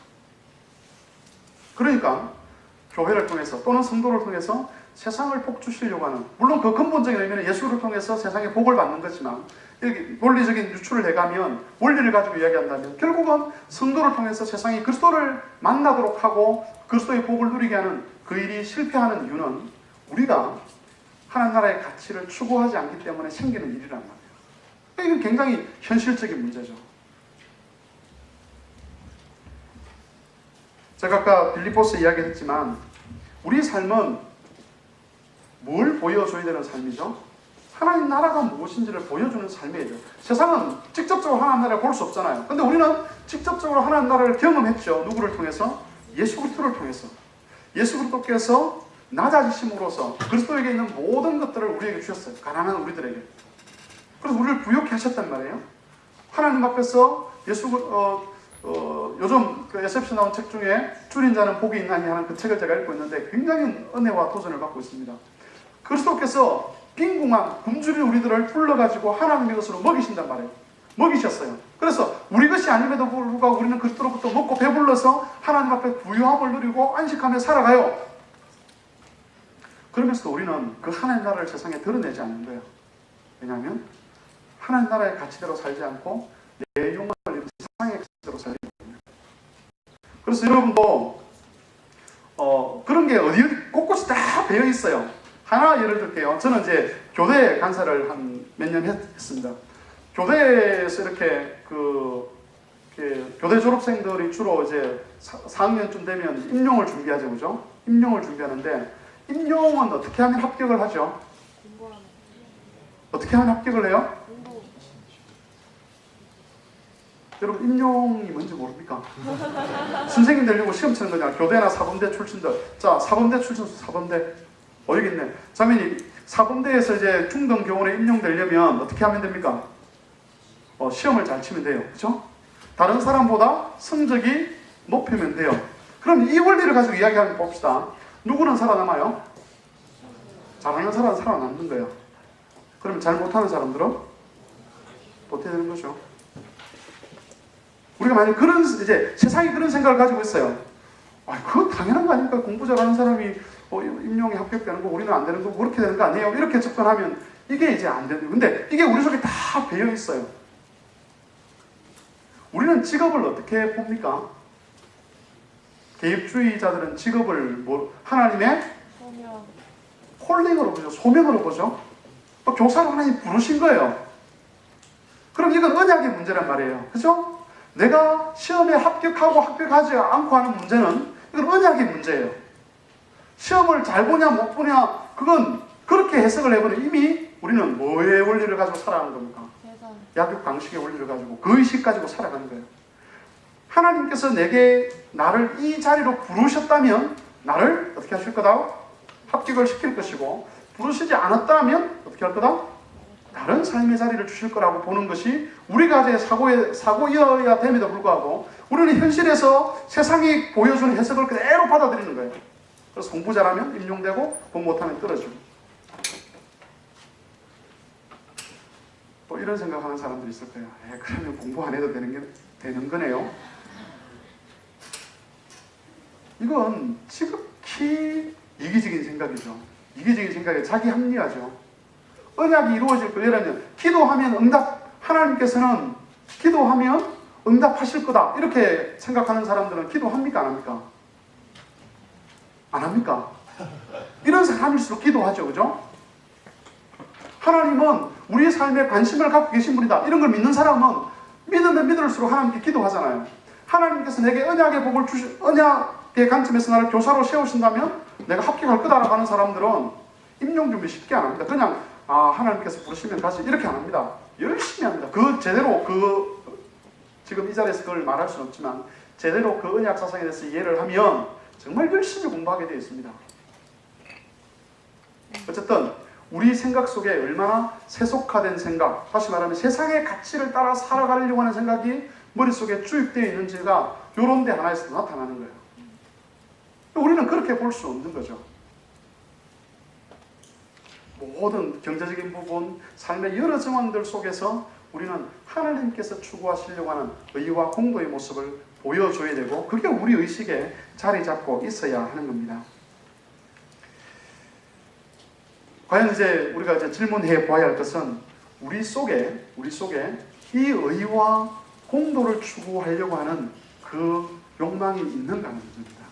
그러니까 교회를 통해서 또는 성도를 통해서 세상을 복 주시려고 하는, 물론 그 근본적인 의미는 예수를 통해서 세상에 복을 받는 거지만 이렇게 논리적인 유출을 해가면 원리를 가지고 이야기한다면 결국은 성도를 통해서 세상이 그리스도를 만나도록 하고 그리스도의 복을 누리게 하는 그 일이 실패하는 이유는 우리가 하나님 나라의 가치를 추구하지 않기 때문에 생기는 일이란 말이에요. 이건 굉장히 현실적인 문제죠. 제가 아까 빌립보서 이야기했지만 우리 삶은 뭘 보여줘야 되는 삶이죠? 하나님 나라가 무엇인지를 보여주는 삶이에요. 세상은 직접적으로 하나님 나라를 볼 수 없잖아요. 근데 우리는 직접적으로 하나님 나라를 경험했죠. 누구를 통해서? 예수 그리스도를 통해서. 예수 그리스도께서 낮아지심으로써 그리스도에게 있는 모든 것들을 우리에게 주셨어요. 가난한 우리들에게. 그래서 우리를 부욕해 하셨단 말이에요. 하나님 앞에서 요즘 그 SFC 나온 책 중에 줄인 자는 복이 있나니 하는 그 책을 제가 읽고 있는데 굉장히 은혜와 도전을 받고 있습니다. 그리스도께서 빈궁한 굶주린 우리들을 불러가지고 하나님의 것으로 먹이신단 말이에요. 먹이셨어요. 그래서 우리 것이 아님에도 불구하고 우리는 그리스도로부터 먹고 배불러서 하나님 앞에 부유함을 누리고 안식하며 살아가요. 그러면서도 우리는 그 하나님 나라를 세상에 드러내지 않는 거예요. 왜냐하면 하나님 나라의 가치대로 살지 않고 내 욕망을 이룬 세상의 가치대로 살기 때문에. 그래서 여러분도 그런 게 어디 곳곳이 다 배어 있어요. 하나 예를 들게요. 저는 이제 교대 간사를 한 몇 년 했습니다. 교대에서 이렇게 교대 졸업생들이 주로 이제 4학년쯤 되면 임용을 준비하죠, 그죠? 임용을 준비하는데 임용은 어떻게 하면 합격을 하죠? 어떻게 하면 합격을 해요? 여러분 임용이 뭔지 모릅니까? 선생님 되려고 시험 치는 거냐? 교대나 사범대 출신들. 자, 사범대 출신 사범대. 여기 있네. 자매님, 사범대에서 이제 중등교원에 임용되려면 어떻게 하면 됩니까? 시험을 잘 치면 돼요. 그렇죠? 다른 사람보다 성적이 높으면 돼요. 그럼 이 원리를 가지고 이야기하면 봅시다. 누구는 살아남아요? 잘하는 사람은 살아남는 거예요. 그럼 잘 못하는 사람들은 어떻게 되는 거죠? 우리가 만약 그런, 이제 세상이 그런 생각을 가지고 있어요. 그건 당연한 거 아닙니까? 공부 잘하는 사람이 임용에 합격되는 거, 우리는 안 되는 거, 그렇게 되는 거 아니에요? 이렇게 접근하면 이게 이제 안 되는 거예요. 근데 이게 우리 속에 다 배어 있어요. 우리는 직업을 어떻게 봅니까? 개입주의자들은 직업을 하나님의 콜링으로 보죠. 소명으로 보죠. 또 교사로 하나님 부르신 거예요. 그럼 이건 언약의 문제란 말이에요. 그죠? 내가 시험에 합격하고 합격하지 않고 하는 문제는 이건 언약의 문제예요. 시험을 잘 보냐 못 보냐 그건 그렇게 해석을 해보면 이미 우리는 뭐의 원리를 가지고 살아가는 겁니까? 약육 방식의 원리를 가지고 그 의식 가지고 살아가는 거예요. 하나님께서 나를 이 자리로 부르셨다면 나를 어떻게 하실 거다? 합격을 시킬 것이고 부르시지 않았다면 어떻게 할 거다? 다른 삶의 자리를 주실 거라고 보는 것이 우리가 제 사고여야 됨에도 불구하고 우리는 현실에서 세상이 보여주는 해석을 그대로 받아들이는 거예요. 그래서 공부 잘하면 임용되고 공부 못하면 떨어지고 또 이런 생각하는 사람들이 있을 거예요. 그러면 공부 안 해도 되는 거네요. 이건 지극히 이기적인 생각이죠. 이기적인 생각이 자기 합리화죠. 언약이 이루어질 거라면 기도하면 하나님께서는 기도하면 응답하실 거다 이렇게 생각하는 사람들은 기도합니까? 안 합니까? 안 합니까? 이런 사람일수록 기도하죠. 그죠? 하나님은 우리의 삶에 관심을 갖고 계신 분이다. 이런 걸 믿는 사람은 믿으면 믿을수록 하나님께 기도하잖아요. 하나님께서 내게 언약의 복을 언약의 관점에서 나를 교사로 세우신다면 내가 합격할 거다라고 하는 사람들은 임용 준비 쉽게 안 합니다. 그냥 하나님께서 부르시면 가지 이렇게 안 합니다. 열심히 합니다. 제대로 지금 이 자리에서 그걸 말할 수는 없지만 제대로 그 언약 사상에 대해서 이해를 하면 정말 열심히 공부하게 되어 있습니다. 어쨌든 우리 생각 속에 얼마나 세속화된 생각, 다시 말하면 세상의 가치를 따라 살아가려고 하는 생각이 머릿속에 주입되어 있는지가 이런 데 하나에서 나타나는 거예요. 우리는 그렇게 볼 수 없는 거죠. 모든 경제적인 부분, 삶의 여러 정황들 속에서 우리는 하나님께서 추구하시려고 하는 의와 공도의 모습을 보여줘야 되고 그게 우리 의식에 자리 잡고 있어야 하는 겁니다. 과연 이제 우리가 이제 질문해 보아야 할 것은 우리 속에 이 의와 공도를 추구하려고 하는 그 욕망이 있는가 하는 문제입니다.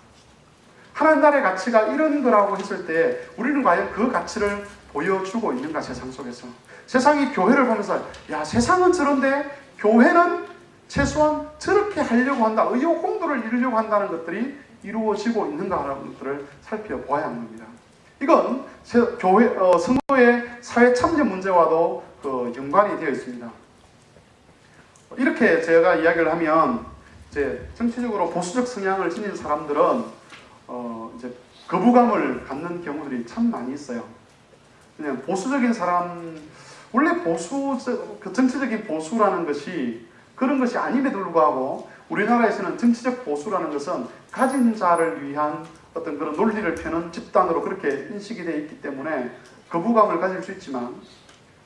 하나님 나라의 가치가 이런 거라고 했을 때 우리는 과연 그 가치를 보여주고 있는가 세상 속에서. 세상이 교회를 보면서 세상은 저런데 교회는 최소한 저렇게 하려고 한다. 의와 공도를 이루려고 한다는 것들이 이루어지고 있는가 하는 것들을 살펴보아야 하는 겁니다. 이건 성도의 사회 참여 문제와도 연관이 되어 있습니다. 이렇게 제가 이야기를 하면 이제 정치적으로 보수적 성향을 지닌 사람들은 이제 거부감을 갖는 경우들이 참 많이 있어요. 그냥 보수적인 사람, 원래 정치적인 보수라는 것이 그런 것이 아님에도 불구하고 우리나라에서는 정치적 보수라는 것은 가진 자를 위한 어떤 그런 논리를 펴는 집단으로 그렇게 인식이 되어 있기 때문에 거부감을 가질 수 있지만,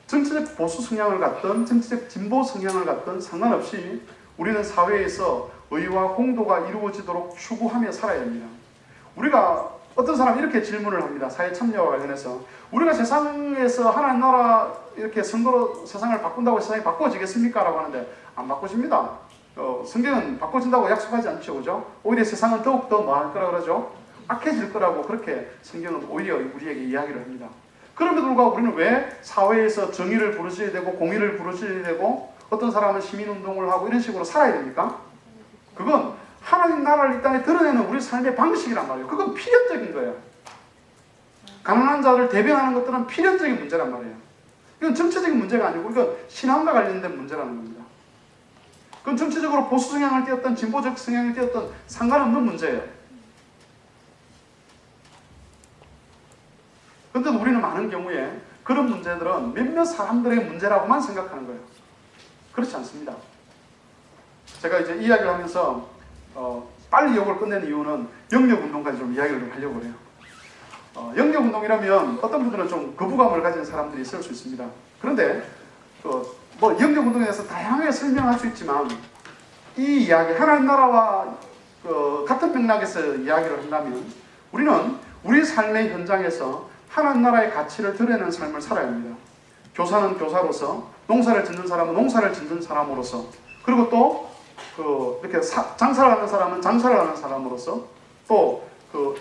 정치적 보수 성향을 갖든 정치적 진보 성향을 갖든 상관없이 우리는 사회에서 의와 공도가 이루어지도록 추구하며 살아야 합니다. 우리가 어떤 사람이 이렇게 질문을 합니다. 사회 참여와 관련해서. 우리가 세상에서 하나님 나라 이렇게 선거로 세상을 바꾼다고 세상이 바꿔지겠습니까? 라고 하는데 안 바꿔집니다. 성경은 바꿔진다고 약속하지 않죠. 그죠? 오히려 세상은 더욱더 뭐 할 거라 그러죠? 악해질 거라고 그렇게 성경은 오히려 우리에게 이야기를 합니다. 그럼에도 불구하고 우리는 왜 사회에서 정의를 부르셔야 되고 공의를 부르셔야 되고 어떤 사람은 시민운동을 하고 이런 식으로 살아야 됩니까? 그건 하나님 나라를 이 땅에 드러내는 우리 삶의 방식이란 말이에요. 그건 필연적인 거예요. 가난한 자를 대변하는 것들은 필연적인 문제란 말이에요. 이건 정치적인 문제가 아니고 이건 신앙과 관련된 문제라는 겁니다. 그건 정치적으로 보수 성향을 띄었던 진보적 성향을 띄었던 상관없는 문제예요. 그런데 우리는 많은 경우에 그런 문제들은 몇몇 사람들의 문제라고만 생각하는 거예요. 그렇지 않습니다. 제가 이제 이야기를 하면서 빨리 이걸 끝내는 이유는 영역운동까지 좀 이야기를 좀 하려고 해요. 영역운동이라면 어떤 분들은 좀 거부감을 가진 사람들이 있을 수 있습니다. 그런데 뭐 영역운동에 대해서 다양하게 설명할 수 있지만 이 이야기, 하나님 나라와 같은 맥락에서 이야기를 한다면 우리는 우리 삶의 현장에서 하나님 나라의 가치를 드러내는 삶을 살아야 합니다. 교사는 교사로서, 농사를 짓는 사람은 농사를 짓는 사람으로서, 그리고 또 이렇게 장사를 하는 사람은 장사를 하는 사람으로서, 또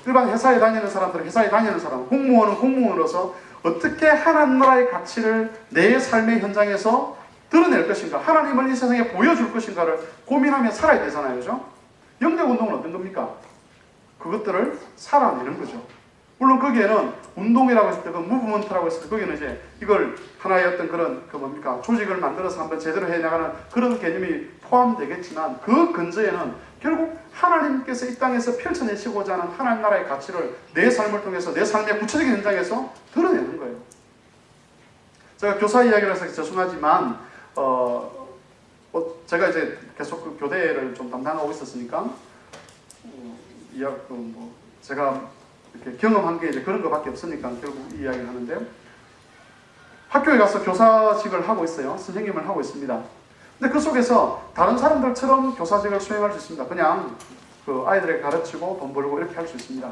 일반 회사에 다니는 사람들은 회사에 다니는 사람, 공무원은 공무원으로서 어떻게 하나님 나라의 가치를 내 삶의 현장에서 드러낼 것인가, 하나님을 이 세상에 보여줄 것인가를 고민하며 살아야 되잖아요. 그죠? 영역운동은 어떤 겁니까? 그것들을 살아내는 거죠. 물론 거기에는 운동이라고 했을 때, 무브먼트라고 했을 때, 거기는 이제 이걸 하나의 어떤 그런, 조직을 만들어서 한번 제대로 해나가는 그런 개념이 포함되겠지만, 그 근저에는 결국 하나님께서 이 땅에서 펼쳐내시고자 하는 하나님 나라의 가치를 내 삶을 통해서, 내 삶의 구체적인 현장에서 드러내는 거예요. 제가 교사 이야기를 해서 죄송하지만, 제가 이제 계속 그 교대를 좀 담당하고 있었으니까, 제가 이렇게 경험한 게 이제 그런 것밖에 없으니까 결국 이 이야기를 하는데, 학교에 가서 교사직을 하고 있어요. 선생님을 하고 있습니다. 근데 그 속에서 다른 사람들처럼 교사직을 수행할 수 있습니다. 그냥 아이들에게 가르치고 돈 벌고 이렇게 할 수 있습니다.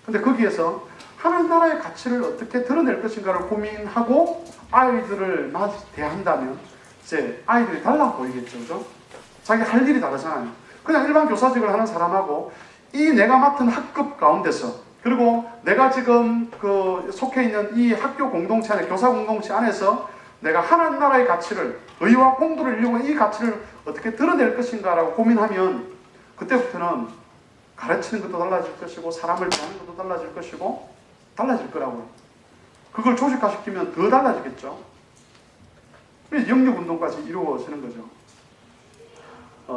근데 거기에서 하나님 나라의 가치를 어떻게 드러낼 것인가를 고민하고 아이들을 대한다면 이제 아이들이 달라 보이겠죠. 그죠? 자기 할 일이 다르잖아요. 그냥 일반 교사직을 하는 사람하고 이 내가 맡은 학급 가운데서, 그리고 내가 지금 속해 있는 이 학교 공동체 안에, 교사 공동체 안에서 내가 하나님 나라의 가치를, 의와 공도를 이루고 이 가치를 어떻게 드러낼 것인가라고 고민하면 그때부터는 가르치는 것도 달라질 것이고 사람을 대하는 것도 달라질 것이고 달라질 거라고요. 그걸 조직화시키면 더 달라지겠죠. 그래서 영역운동까지 이루어지는 거죠.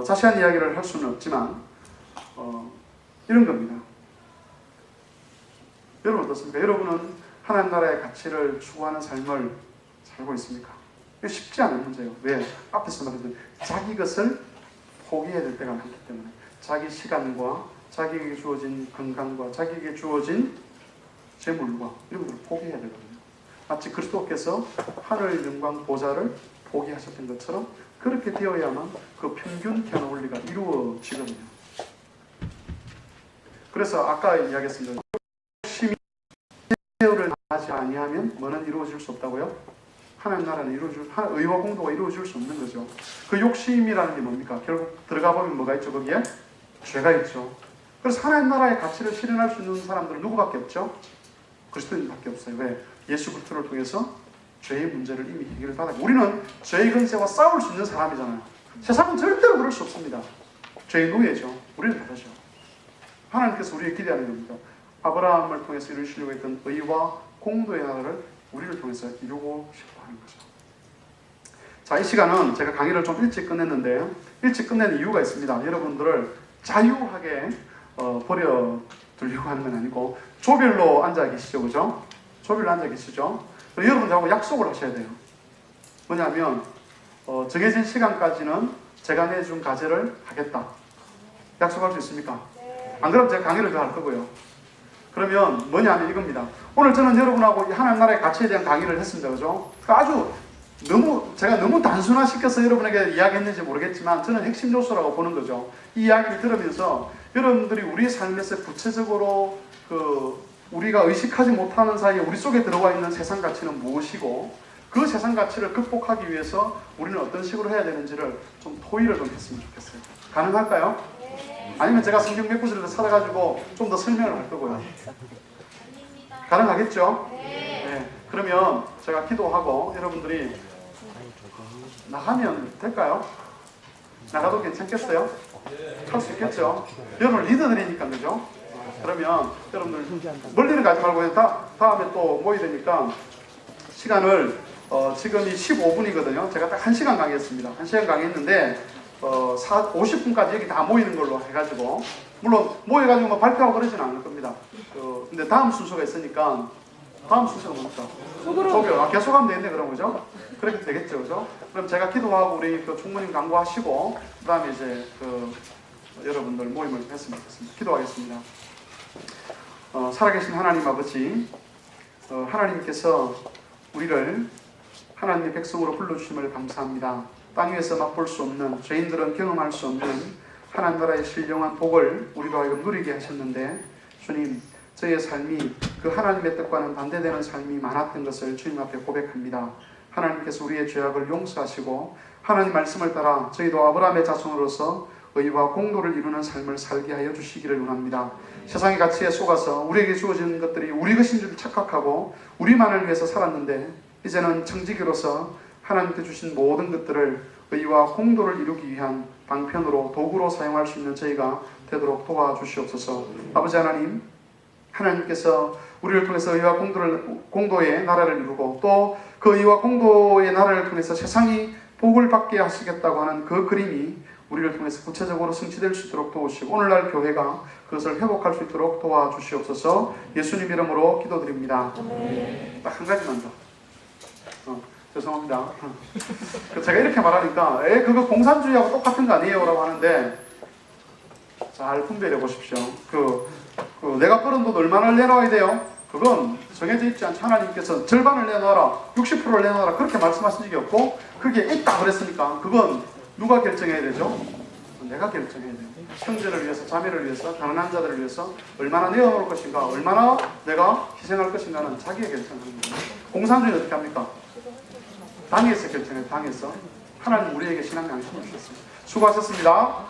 자세한 이야기를 할 수는 없지만 이런 겁니다. 여러분 어떻습니까? 여러분은 하나님 나라의 가치를 추구하는 삶을 살고 있습니까? 이게 쉽지 않은 문제예요. 왜? 앞에서 말했던 자기 것을 포기해야 될 때가 많기 때문에, 자기 시간과 자기에게 주어진 건강과 자기에게 주어진 재물과 이런 것을 포기해야 되거든요. 마치 그리스도께서 하늘 영광 보좌를 포기하셨던 것처럼 그렇게 되어야만 그 평균케 원리가 이루어지거든요. 그래서 아까 이야기했습니다. 욕심이 를 하지 아니하면 뭐는 이루어질 수 없다고요? 하나님 나라는 의와 공도가 이루어질 수 없는 거죠. 그 욕심이라는 게 뭡니까? 결국 들어가 보면 뭐가 있죠? 거기에? 죄가 있죠. 그래서 하나님 나라의 가치를 실현할 수 있는 사람들은 누구밖에 없죠? 그리스도인밖에 없어요. 왜? 예수 그리스도를 통해서 죄의 문제를 이미 해결을 받았고, 우리는 죄의 근세와 싸울 수 있는 사람이잖아요. 세상은 절대로 그럴 수 없습니다. 죄의 노예죠. 우리는 다르죠. 하나님께서 우리에게 기대하는 겁니다. 아브라함을 통해서 이루시려고 했던 의와 공도의 나라를 우리를 통해서 이루고 싶어 하는 거죠. 자, 이 시간은 제가 강의를 좀 일찍 끝냈는데, 일찍 끝낸 이유가 있습니다. 여러분들을 자유하게 버려두려고 하는 건 아니고 조별로 앉아 계시죠. 그죠? 조별로 앉아 계시죠? 여러분들하고 약속을 하셔야 돼요. 뭐냐면 정해진 시간까지는 제가 내준 과제를 하겠다. 약속할 수 있습니까? 안 그러면 제가 강의를 더 할 거고요. 그러면 뭐냐면 이겁니다. 오늘 저는 여러분하고 이 하나님 나라의 가치에 대한 강의를 했습니다. 그죠? 아주 제가 너무 단순화시켜서 여러분에게 이야기했는지 모르겠지만 저는 핵심 요소라고 보는 거죠. 이 이야기를 들으면서 여러분들이 우리 삶에서 구체적으로 우리가 의식하지 못하는 사이에 우리 속에 들어와 있는 세상 가치는 무엇이고 그 세상 가치를 극복하기 위해서 우리는 어떤 식으로 해야 되는지를 좀 토의를 좀 했으면 좋겠어요. 가능할까요? 아니면 제가 성경 몇 구절을 찾아가지고 좀 더 설명을 할 거고요. 가능하겠죠? 네. 그러면 제가 기도하고 여러분들이 나가면 될까요? 나가도 괜찮겠어요? 할 수 있겠죠? 여러분 리더들이니까 그죠? 그러면 여러분들 멀리는 가지 말고 다음에 또 모여야 되니까 시간을 지금이 15분이거든요. 제가 딱 1시간 강의했습니다. 1시간 강의했는데 50분까지 여기 다 모이는 걸로 해가지고 물론 모여가지고 뭐 발표하고 그러진 않을 겁니다. 근데 다음 순서가 있으니까 다음 순서가 뭡니까? 소교. 계속하면 되겠네 그런 거죠? 그렇게 되겠죠, 그죠? 그럼 제가 기도하고 우리 총무님 강구하시고 그 다음에 이제 여러분들 모임을 했으면 좋겠습니다. 기도하겠습니다. 살아계신 하나님 아버지, 하나님께서 우리를 하나님의 백성으로 불러주심을 감사합니다. 땅 위에서 맛볼 수 없는, 죄인들은 경험할 수 없는 하나님 나라의 신령한 복을 우리로 하여금 누리게 하셨는데 주님, 저희의 삶이 그 하나님의 뜻과는 반대되는 삶이 많았던 것을 주님 앞에 고백합니다. 하나님께서 우리의 죄악을 용서하시고 하나님 말씀을 따라 저희도 아브라함의 자손으로서 의와 공도를 이루는 삶을 살게 하여 주시기를 원합니다. 세상의 가치에 속아서 우리에게 주어진 것들이 우리 것인 줄 착각하고 우리만을 위해서 살았는데 이제는 청지기로서 하나님께 주신 모든 것들을 의와 공도를 이루기 위한 방편으로 도구로 사용할 수 있는 저희가 되도록 도와주시옵소서. 아버지 하나님, 하나님께서 우리를 통해서 의와 공도의 나라를 이루고 또 그 의와 공도의 나라를 통해서 세상이 복을 받게 하시겠다고 하는 그 그림이 우리를 통해서 구체적으로 성취될 수 있도록 도우시고 오늘날 교회가 그것을 회복할 수 있도록 도와주시옵소서. 예수님 이름으로 기도드립니다. 딱 한 가지만 더. 죄송합니다. 제가 이렇게 말하니까 그거 공산주의하고 똑같은 거 아니에요? 라고 하는데 잘 분별해 보십시오. 내가 벌은 돈 얼마나 내놔야 돼요? 그건 정해져 있지 않죠. 하나님께서 절반을 내놔라, 60%를 내놔라 그렇게 말씀하신 적이 없고 그게 있다 그랬으니까 그건 누가 결정해야 되죠? 내가 결정해야 돼요. 형제를 위해서, 자매를 위해서, 가난한 자들을 위해서 얼마나 내어놓을 것인가, 얼마나 내가 희생할 것인가는 자기가 결정하는 거예요. 공산주의는 어떻게 합니까? 당에서 결정해요. 당에서. 하나님 우리에게 신앙 양심을 주셨습니다. 수고하셨습니다.